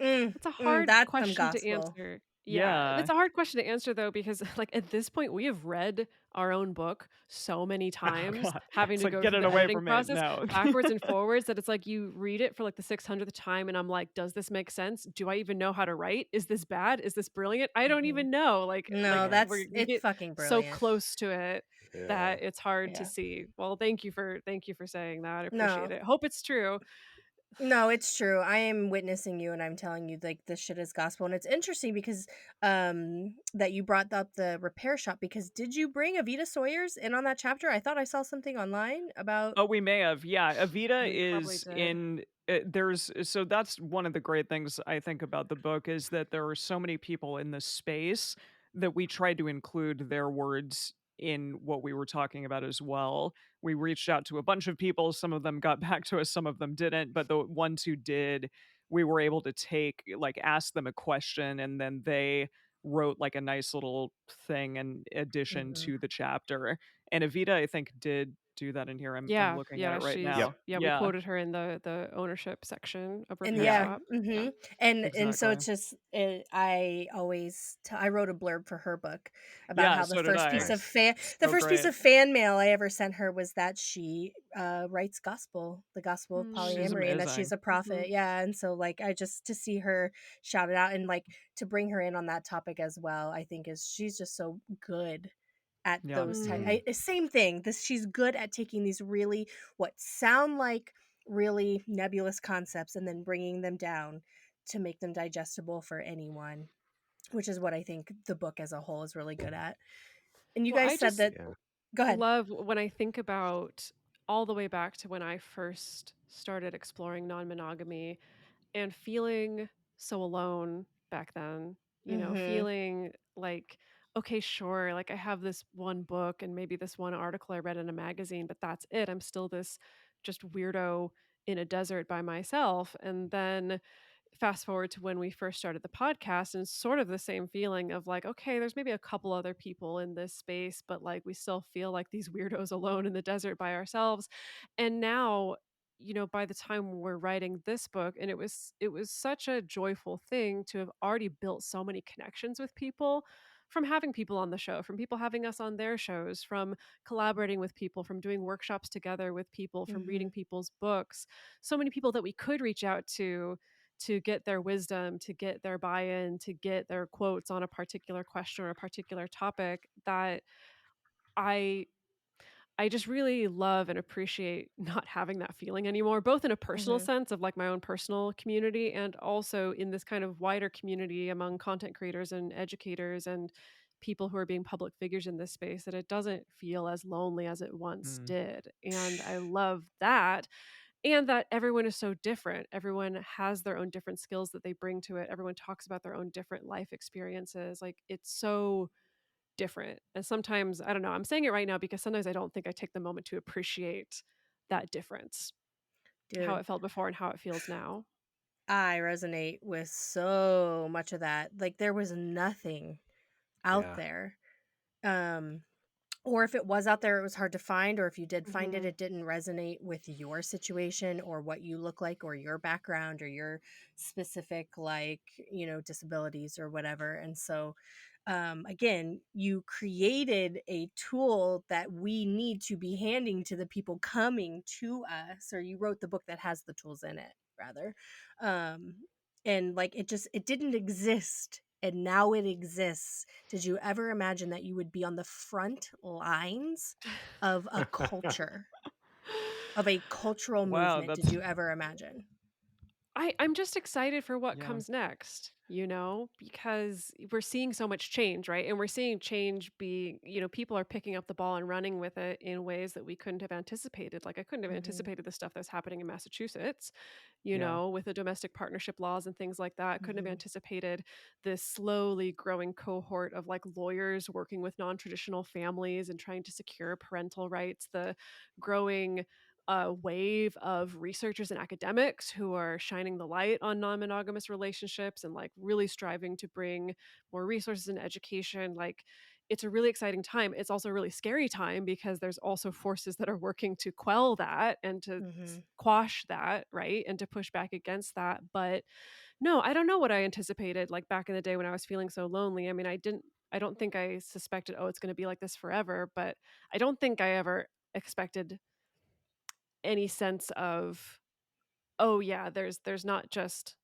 Mm, It's a hard that's some question to gospel. answer. Yeah, Yeah. it's a hard question to answer though because like at this point we have read our own book so many Oh times, god. having It's to like, go "Get through it the away editing from me." process No. backwards and forwards that it's like you read it for like the 600th time and I'm like, does this make sense? Do I even know how to write? Is this bad? Is this brilliant? I don't Mhm. even know. Like No, Right. we it's get fucking so brilliant. close to it Yeah. that it's hard to Yeah. see. Well, thank you for saying that. I appreciate No. it. Hope it's true. No, it's true. I am witnessing you and I'm telling you like this shit is gospel. And it's interesting because that you brought up the repair shop because did you bring Avita Sawyers in on that chapter? I thought I saw something online about Oh, we may have. Yeah, Avita We probably is did. in there's so that's one of the great things I think about the book is that there are so many people in this space that we tried to include their words in what we were talking about as well. We reached out to a bunch of people, some of them got back to us, some of them didn't, but the ones who did, we were able to take like ask them a question and then they wrote like a nice little thing in addition Mhm. to the chapter. And Avita, I think, did do that in here. I'm Yeah, looking at yeah, it right she's now. Yep. yeah, we Yeah, quoted her in the ownership section of And Repair yeah, yeah, Shop. Yeah. mhm, and so exactly. it's just I wrote a blurb for her book about Yeah, how so did I. Nice. the So first piece great. of fan mail I ever sent her was that she writes the gospel of She's polyamory, and that she's amazing. a prophet. Mhm. Yeah, and so like I just to see her shout it out and like to bring her in on that topic as well, I think is she's just so good at Yeah. those type Mm. same thing. This she's good at taking these really what sound like really nebulous concepts and then bringing them down to make them digestible for anyone, which is what I think the book as a whole is really good at. And you Well, guys I said just that Yeah. go ahead. love when I think about all the way back to when I first started exploring non-monogamy and feeling so alone back then, Mhm. feeling like, okay, sure, like I have this one book and maybe this one article I read in a magazine, but that's it. I'm still this just weirdo in a desert by myself. And then fast forward to when we first started the podcast and sort of the same feeling of like, okay, there's maybe a couple other people in this space, but like we still feel like these weirdos alone in the desert by ourselves. And now, by the time we're writing this book, and it was such a joyful thing to have already built so many connections with people from having people on the show, from people having us on their shows, from collaborating with people, from doing workshops together with people, from reading Mhm. people's books. So many people that we could reach out to get their wisdom, to get their buy-in, to get their quotes on a particular question or a particular topic that I I just really love and appreciate not having that feeling anymore, both in a personal Mhm. sense of like my own personal community and also in this kind of wider community among content creators and educators and people who are being public figures in this space that it doesn't feel as lonely as it once Mm. did. And I love that and that everyone is so different. Everyone has their own different skills that they bring to it. Everyone talks about their own different life experiences. Like it's so different. And sometimes, I don't know, I'm saying it right now because sometimes I don't think I take the moment to appreciate that difference, how Dude, it felt before and how it feels now. I resonate with so much of that. Like there was nothing out Yeah. there. Um or if it was out there, it was hard to find, or if you did find it, Mhm. it didn't resonate with your situation or what you look like or your background or your specific like disabilities or whatever. And so again, you created a tool that we need to be handing to the people coming to us, or you wrote the book that has the tools in it rather. um and like it didn't exist and now it exists. Did you ever imagine that you would be on the front lines of a culture, of a cultural Wow, movement? Did that's you ever imagine? I'm just excited for what yeah. comes next, because we're seeing so much change, right? And we're seeing change be, people are picking up the ball and running with it in ways that we couldn't have anticipated. Like I couldn't have Mhm. anticipated the stuff that's happening in Massachusetts, Yeah. with the domestic partnership laws and things like that. I couldn't have Mhm. anticipated this slowly growing cohort of like lawyers working with non-traditional families and trying to secure parental rights, the growing a wave of researchers and academics who are shining the light on non-monogamous relationships and like really striving to bring more resources and education. Like it's a really exciting time. It's also a really scary time because there's also forces that are working to quell that and to Mhm. quash that, right? And to push back against that. But no, I don't know what I anticipated like back in the day when I was feeling so lonely. I mean, I don't think I suspected, oh, it's going to be like this forever, but I don't think I ever expected any sense of, oh yeah, there's not just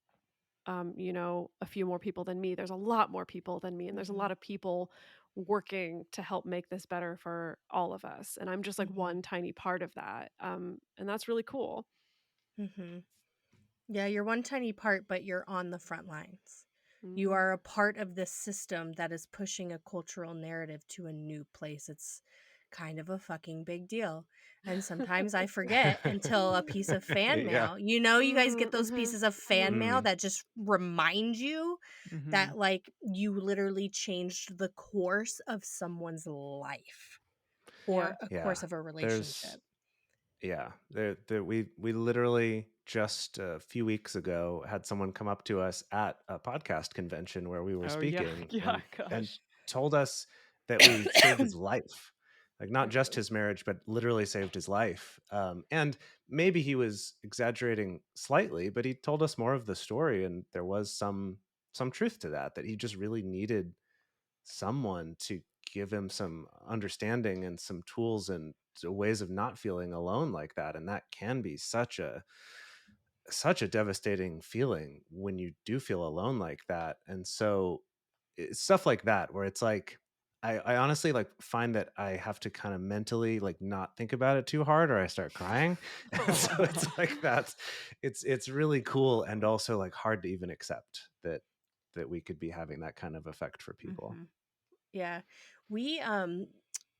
a few more people than me. There's a lot more people than me, and there's a Mhm. lot of people working to help make this better for all of us. And I'm just like Mhm. one tiny part of that. And that's really cool. Mhm. Yeah, you're one tiny part, but you're on the front lines. You Mm. are a part of this system that is pushing a cultural narrative to a new place. It's kind of a fucking big deal. And sometimes I forget until a piece of fan Yeah. mail. You know, you guys Mm, get those mhm, pieces of fan mhm. mail Mm. that just remind you Mhm. that, like, you literally changed the course of someone's life Yeah. or a Yeah. course of a There's relationship. Yeah, we literally just a few weeks ago had someone come up to us at a podcast convention where we were Oh, yeah. speaking Yeah, and gosh. told us that we saved his life, like not just his marriage, but literally saved his life. And maybe he was exaggerating slightly, but he told us more of the story, and there was some truth to that. That he just really needed someone to give him some understanding and some tools and ways of not feeling alone like that, and that can be such a devastating feeling when you do feel alone like that. And so it's stuff like that where it's like I honestly like find that I have to kind of mentally like not think about it too hard or I start crying. And so it's like that's it's really cool and also like hard to even accept that we could be having that kind of effect for people. Mhm. Yeah. We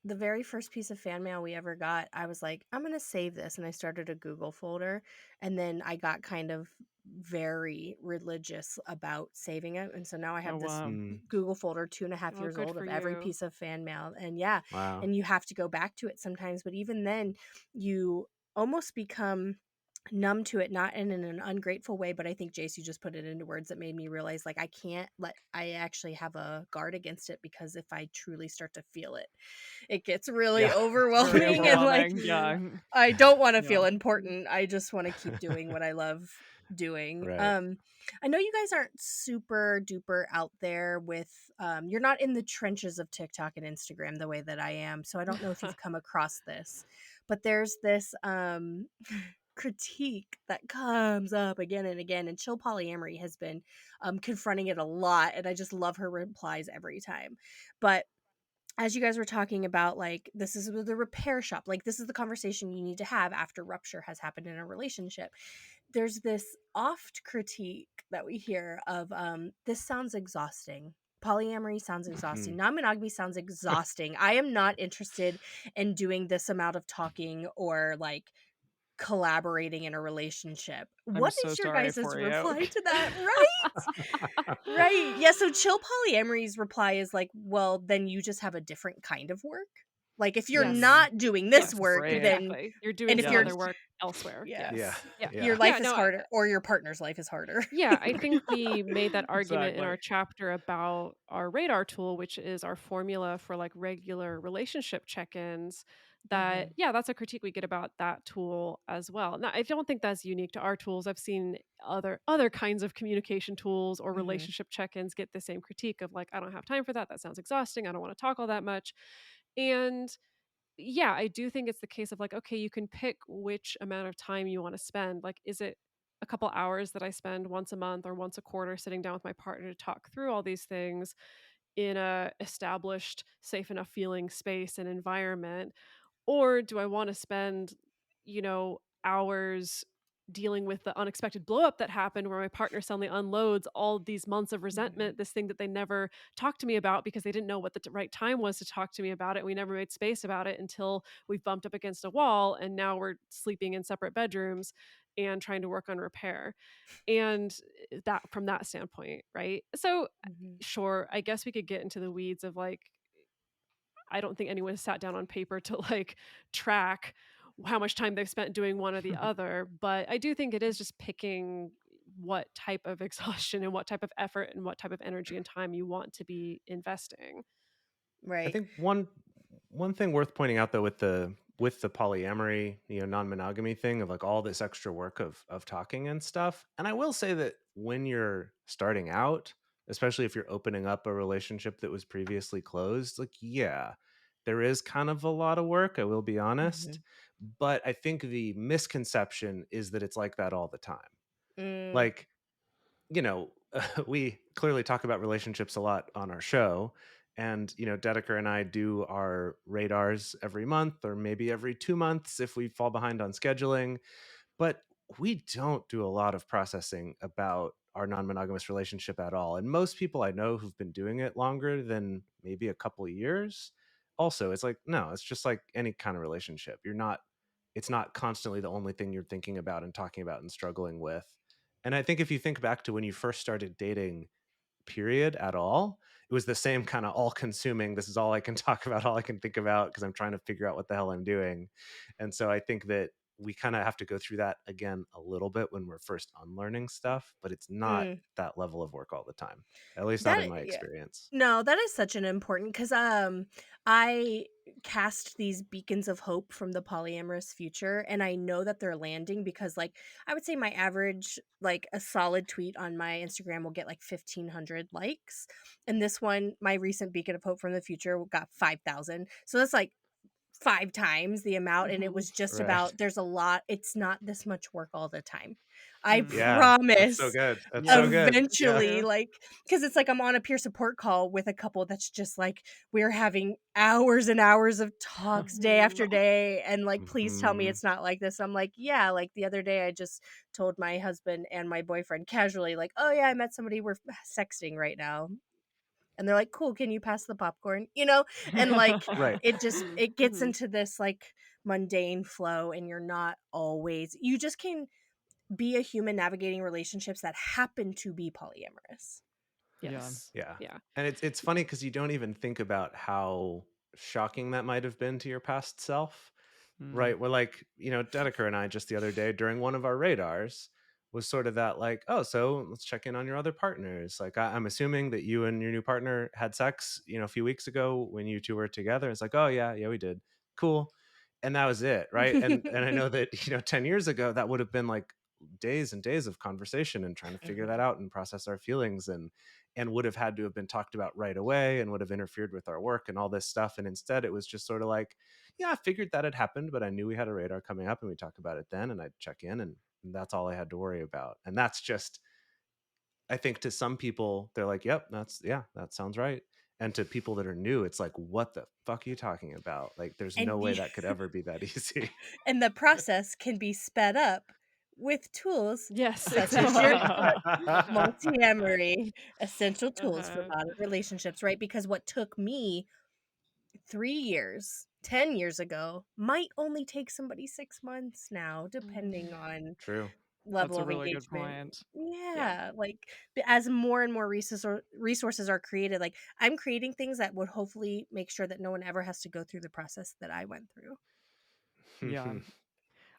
the very first piece of fan mail we ever got, I was like, I'm going to save this, and I started a Google folder, and then I got kind of very religious about saving it, and so now I Oh, have this wow. Mm. Google folder 2.5 Oh, years good old for of every you. piece of fan mail. And yeah, Wow. and you have to go back to it sometimes, but even then you almost become numb to it, not in an ungrateful way, but I think Jace, you just put it into words that made me realize, like, I actually have a guard against it, because if I truly start to feel it, it gets really Yeah. It's very overwhelming and like overwhelming. Yeah. I don't want to Yeah. feel important. I just want to keep doing what I love doing. Right. I know you guys aren't super duper out there with you're not in the trenches of TikTok and Instagram the way that I am. So I don't know if you've come across this, but there's this critique that comes up again and again, and Chill Polyamory has been confronting it a lot, and I just love her replies every time. But as you guys were talking about, like, this is the repair shop, like, this is the conversation you need to have after rupture has happened in a relationship. There's this oft critique that we hear of this sounds exhausting. Polyamory sounds exhausting. Mhm. Non-monogamy sounds exhausting. I am not interested in doing this amount of talking or like collaborating in a relationship. I'm What so is your sorry guys' for you. reply to that? Right? Right. Yeah, so Chill Polyamory's reply is like, "Well, then you just have a different kind of work." Like, if you're Yes. Mhm. not doing this Yes. That's work, great. then Exactly. You're doing and if some you're other Yes. work elsewhere. Yeah. Yes. yes, Yeah. your Yeah. life Yeah. is No, harder or your partner's life is harder. yeah, I think we made that argument in Exactly. our chapter about our radar tool, which is our formula for like regular relationship check-ins. That, Mhm. yeah, that's a critique we get about that tool as well. Now, I don't think that's unique to our tools. I've seen other kinds of communication tools or Mhm. relationship check-ins get the same critique of like, I don't have time for that. That sounds exhausting. I don't want to talk all that much. And yeah, I do think it's the case of like, okay, you can pick which amount of time you want to spend. Like, is it a couple hours that I spend once a month or once a quarter sitting down with my partner to talk through all these things in a established, safe enough feeling space and environment? Or do I want to spend, hours dealing with the unexpected blow up that happened where my partner suddenly unloads all these months of Mhm. resentment, this thing that they never talked to me about because they didn't know what the right time was to talk to me about it. We never made space about it until we bumped up against a wall and now we're sleeping in separate bedrooms and trying to work on repair. And that from that standpoint, right? So Mhm. sure, I guess we could get into the weeds of like I don't think anyone sat down on paper to like track how much time they've spent doing one or the other. But I do think it is just picking what type of exhaustion and what type of effort and what type of energy and time you want to be investing. I Right. think one thing worth pointing out though with the polyamory, non-monogamy thing of like all this extra work of talking and stuff. And I will say that when you're starting out, especially if you're opening up a relationship that was previously closed, like yeah, there is kind of a lot of work, I will be honest. Mhm. But I think the misconception is that it's like that all the time. Mm, Like, we clearly talk about relationships a lot on our show. And, Dedeker and I do our radars every month or maybe every 2 months if we fall behind on scheduling. But we don't do a lot of processing about our non-monogamous relationship at all. And most people I know who've been doing it longer than maybe a couple of years, also, it's like, no, it's just like any kind of relationship. It's not constantly the only thing you're thinking about and talking about and struggling with. And I think if you think back to when you first started dating, period, at all, it was the same kind of all consuming, this is all I can talk about, all I can think about because I'm trying to figure out what the hell I'm doing. And so I think that we kind of have to go through that again a little bit when we're first unlearning stuff, but it's not mm. that level of work all the time, at least not That in my yeah. experience. No, that is such an important because I cast these beacons of hope from the polyamorous future, and I know that they're landing because like I would say my average like a solid tweet on my Instagram will get like 1,500 likes, and this one, my recent beacon of hope from the future, got 5,000. So that's like 5 times the amount, and it Mhm. was just Right. about there's a lot, it's not this much work all the time. I Mm. Yeah, that's so promise. good. That's so Yeah. good. Thank Yeah. Eventually, you. like, because it's like I'm on a peer support call with a couple that's just like, we're having hours and hours of talks day after Mhm. day, and like, please tell me Hmm. it's not like this. I'm like, yeah, like the other day I just told my husband and my boyfriend casually, like, oh yeah, I met somebody, we're sexting right now. And they're like, cool, can you pass the popcorn? And like Right. it gets Mhm. into this like mundane flow, and you're not always, you just can be a human navigating relationships that happen to be polyamorous. Yeah. Yes. Yeah. Yeah. And it's funny because you don't even think about how shocking that might have been to your past self. Mm. Right. Well, like, Dedeker and I just the other day during one of our radars was sort of that like, oh, so let's check in on your other partners. Like, I'm assuming that you and your new partner had sex, a few weeks ago when you two were together. It's like, oh yeah, yeah, we did. Cool. And that was it. Right. And I know that, 10 years ago, that would have been like days and days of conversation and trying to figure that Mhm. out and process our feelings and would have had to have been talked about right away and would have interfered with our work and all this stuff. And instead it was just sort of like, yeah, I figured that had happened, but I knew we had a radar coming up and we talk about it then and I'd check in and that's all I had to worry about. And that's just, I think to some people, they're like, yep, yeah, that sounds right. And to people that are new, it's like, what the fuck are you talking about? Like, there's no And way the that could ever be that easy. and the process can be sped up with tools Yes, such as your exactly. book, Multiamory, Essential Tools for Uh-huh. Modern Relationships, right? Because what took me 3 years, 10 years ago might only take somebody 6 months now, depending Mm. on True. That's level a of really good engagement. point. Yeah. Yeah, like, as more and more resources are created, like, I'm creating things that would hopefully make sure that no one ever has to go through the process that I went through. Yeah.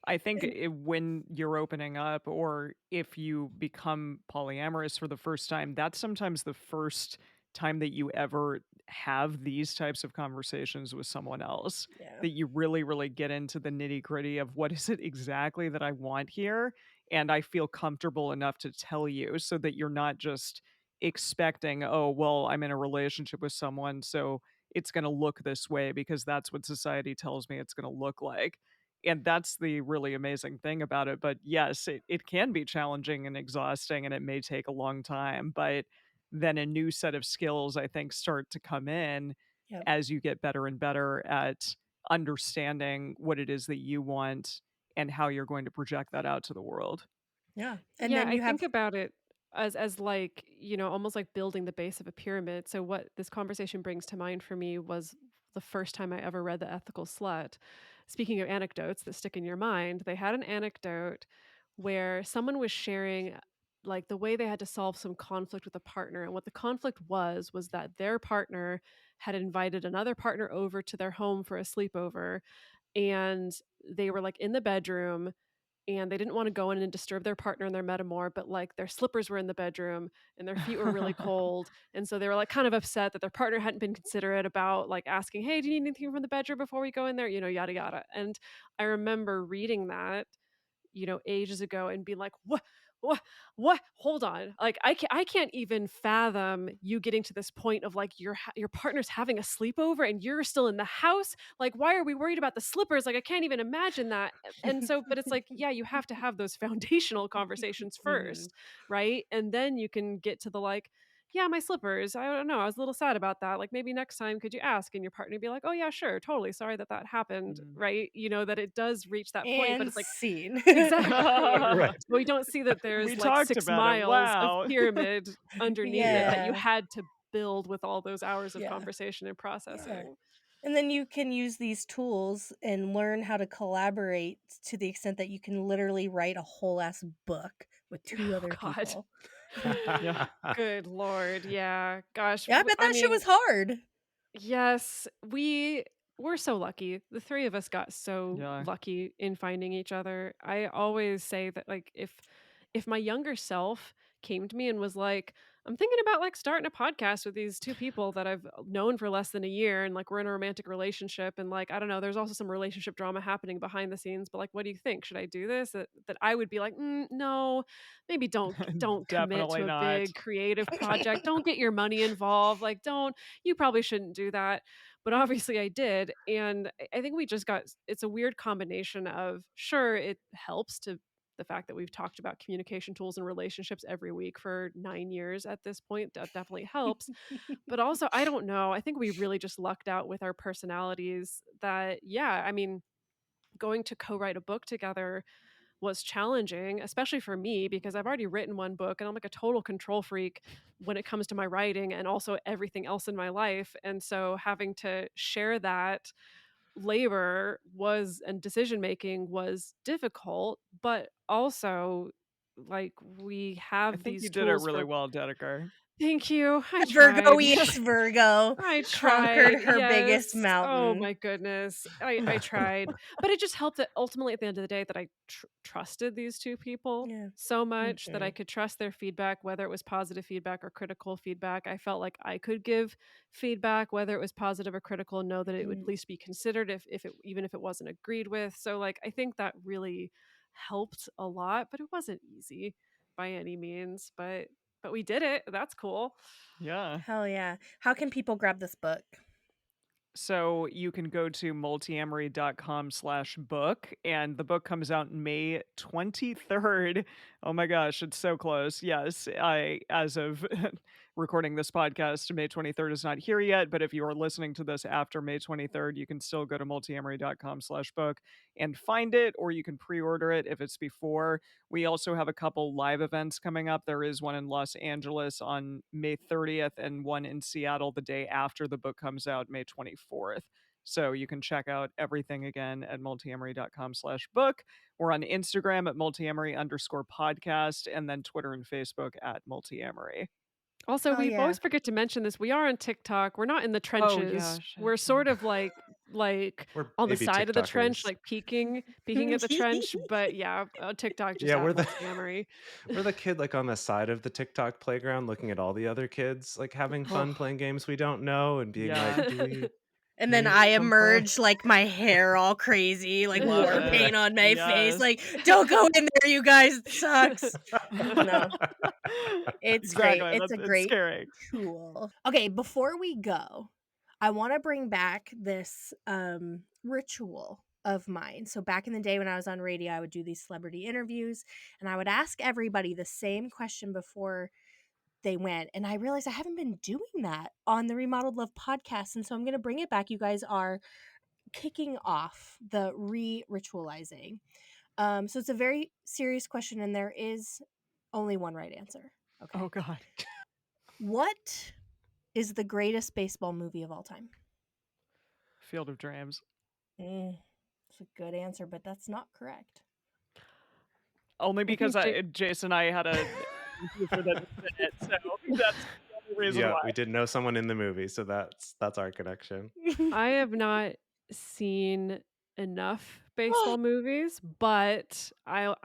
I think And when you're opening up, or if you become polyamorous for the first time, that's sometimes the first time that you ever have these types of conversations with someone else. yeah. That you really, really get into the nitty gritty of what is it exactly that I want here. And I feel comfortable enough to tell you so that you're not just expecting, oh, well, I'm in a relationship with someone, so it's going to look this way because that's what society tells me it's going to look like. And that's the really amazing thing about it. But yes, it can be challenging and exhausting, and it may take a long time. But then a new set of skills, I think, start to come in Yep. as you get better and better at understanding what it is that you want and how you're going to project that out to the world. Yeah, and Yeah, then I you think have about it as like, almost like building the base of a pyramid. So what this conversation brings to mind for me was the first time I ever read The Ethical Slut. Speaking of anecdotes that stick in your mind, they had an anecdote where someone was sharing like the way they had to solve some conflict with a partner. And what the conflict was that their partner had invited another partner over to their home for a sleepover, and they were like in the bedroom, and they didn't want to go in and disturb their partner and their metamor, but like their slippers were in the bedroom and their feet were really cold. And so they were like kind of upset that their partner hadn't been considerate about like asking, hey, do you need anything from the bedroom before we go in there? Yada, yada. And I remember reading that, ages ago and being like, what, what? Hold on. Like, I can't even fathom you getting to this point of like your partner's having a sleepover and you're still in the house. Like, why are we worried about the slippers? Like, I can't even imagine that. And so, but it's like, yeah, you have to have those foundational conversations Mhm. first, right? And then you can get to the like, yeah, my slippers. I don't know. I was a little sad about that. Like maybe next time could you ask? And your partner be like, oh yeah, sure, totally. Sorry that that happened, Mm. right? That it does reach that point, but And it's like scene. exactly. Right. But we don't see that We there's like talked 6 about it. miles of Wow. pyramid underneath it that you Yeah. had to build with all those hours of Yeah. conversation and Yeah. processing. And then you can use these tools and learn how to collaborate to the extent that you can literally write a whole ass book with 2 Oh other god. people. Yeah. Good lord. Yeah. Gosh, Yeah, I bet I that shit mean, was hard. yes, we're so lucky. The 3 of us got so Yeah. lucky in finding each other. I always say that like if my younger self came to me and was like, "I'm thinking about like starting a podcast with these 2 people that I've known for less than a year and like we're in a romantic relationship and like I don't know, there's also some relationship drama happening behind the scenes, but like what do you think? Should I do this?" That I would be like, "No, maybe don't commit to Definitely a not. big creative project. Don't get your money involved. Like don't you probably shouldn't do that." But obviously I did, and I think we just got it's a weird combination of sure, it helps to the fact that we've talked about communication tools and relationships every week for 9 years at this point, that definitely helps, but also, I don't know, I think we really just lucked out with our personalities that yeah, I mean, going to co-write a book together was challenging, especially for me because I've already written one book and I'm like a total control freak when it comes to my writing and also everything else in my life. And so having to share that labor was and decision making was difficult, but also like we I have think you these did it tools really for well, Dedeker. thank you. I tried. Virgoiest Virgo I conquered tried, her biggest yes. Oh mountain. my goodness. I tried, but it just helped that ultimately at the end of the day that I trusted these 2 people Yeah. so much that I Mhm. could trust their feedback, whether it was positive feedback or critical feedback. I felt like I could give feedback, whether it was positive or critical, and know that it would at Mm. least be considered if it even if it wasn't agreed with. So like I think that really helped a lot, but it wasn't easy by any means. But we did it. That's cool. Yeah. Hell yeah. How can people grab this book? So you can go to multiamory.com/book, and the book comes out May 23rd. Oh my gosh, it's so close. Yes, as of recording this podcast, May 23rd is not here yet, but if you are listening to this after May 23rd, you can still go to multiamory.com/book and find it, or you can pre-order it if it's before. We also have a couple live events coming up. There is one in Los Angeles on May 30th and one in Seattle the day after the book comes out, May 24th. So you can check out everything again at multiamory.com/book. We're on Instagram at multiamory_podcast and then Twitter and Facebook at multiamory. Also, Hell we yeah. always forget to mention this. We are on TikTok. We're not in the Oh yeah, trenches. shit. We're Yeah. sort of like We're on the baby side of the trench, TikTokers. like peeking at the trench. But yeah, TikTok just Yeah, at multi-amory. we're the kid like on the side of the TikTok playground looking at all the other kids like having fun Oh, playing games we don't know and being like, Yeah. And do then we I come play? emerge like my hair all crazy, like Love war it. paint on my face. Yes. Like, don't go in there, you guys. It sucks. No, it's great. Exactly. It's a It's great scary. tool. Okay, before we go, I want to bring back this ritual of mine. So back in the day when I was on radio, I would do these celebrity interviews and I would ask everybody the same question before they went. And I realized I haven't been doing that on the Remodeled Love podcast. And so I'm going to bring it back. You guys are kicking off the re-ritualizing. So it's a very serious question, and there is only one right answer. Oh Okay. god. What is the greatest baseball movie of all time? Field of Dreams. It's a good answer, but that's not correct. Only I because think Jason and I had a for that was in it, so that's the only reason Yeah, why. we did know someone in the movie, so that's our connection. I have not seen enough baseball movies, but I'll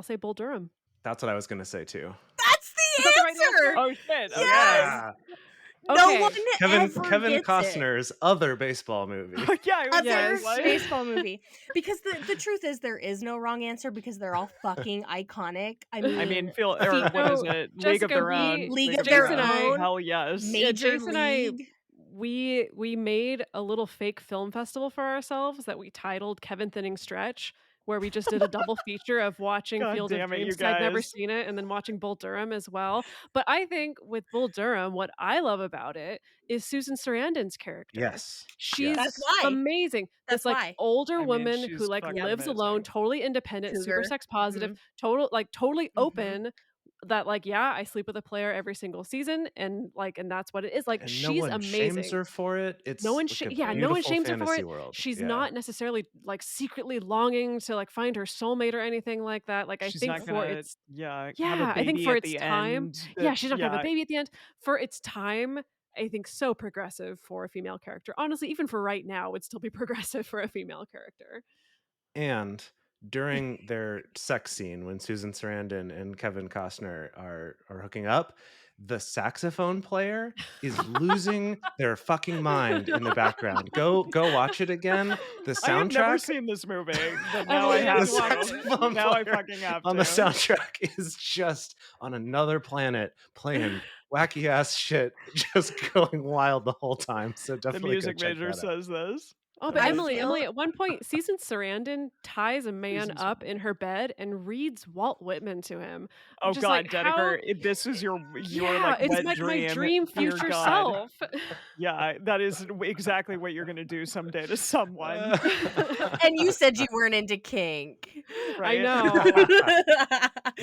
say Bull Durham. That's what I was gonna say too. That's Is that the right the answer! answer? Oh shit. Yes! Okay. Yeah. No one Okay. ever Kevin gets it. Costner's other baseball movie. Yeah, I was Other Yes. like, what? baseball movie. Because the truth is there is no wrong answer because they're all fucking iconic. I mean, I mean, feel Fe- or what is So, it? League of Jessica, Their Own. League of Jace Their and I, Own, Hell yes. yeah, Major Jace and I, League. we made a little fake film festival for ourselves that we titled Kevin Thinning Stretch, where we just did a double feature of watching God Field of damn it, Dreams you 'cause I'd never guys. seen it, and then watching Bull Durham as well. But I think with Bull Durham, what I love about it is Susan Sarandon's character. Yes. She's That's Yes. why. amazing. That's This like why. older I mean, woman who she's like fucking lives alone, amazing. totally independent, super Cougar. sex positive, Mhm. totally Mhm. open. That like, yeah, I sleep with a player every single season, and that's what it is. Like, And no she's one shames amazing. her for it. No It's one, like a no one beautiful shames her for fantasy it. world. She's Yeah. not necessarily like secretly longing to like find her soulmate or anything like that. Like, I She's think not for gonna, its, have a I think baby for at its the time, end. yeah, That she's not gonna have a baby at the end. For its time, I think so progressive for a female character. Honestly, even for right now, would still be progressive for a female character. And during their sex scene when Susan Sarandon and Kevin Costner are hooking up, the saxophone player is losing their fucking mind in the background. Go watch it again. The I have never soundtrack, seen this movie, but now Emily, I you have the have to watch to. it. saxophone Now I player fucking have on the to. soundtrack is just on another planet playing wacky ass shit, just going wild the whole time. So The definitely go music check major that out. says this. Oh, but I Emily, feel at one point, Susan Sarandon ties a man Susan up Sarandon. in her bed and reads Walt Whitman to him, Oh which is like God, how, Dedeker, this is your yeah, like it's wet like my dream. dream Dear future God, self. yeah, that is exactly what you're gonna do someday to someone, and you said you weren't into kink. I right? know.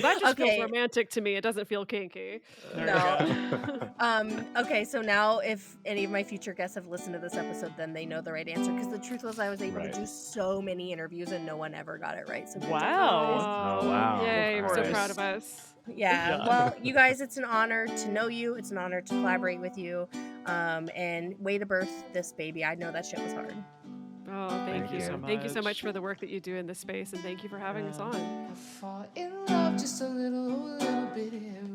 That just feels Okay. romantic to me. It doesn't feel kinky. There No. we go. Okay, so now if any of my future guests have listened to this episode, then they know the right answer. Because the truth was, I was able Right. to do so many interviews and no one ever got it right. So good job, Wow. Oh, wow. Yay, I'm so course. proud of us. guys. Yeah. Yeah. Well, you guys, it's an honor to know you. It's an honor to collaborate with you. And way to birth this baby. I know that shit was hard. Oh, Thank thank you. you. Thank you so much much. for the work that you do in this space, and thank you for having us Yeah. on. I fall in love just a little bit every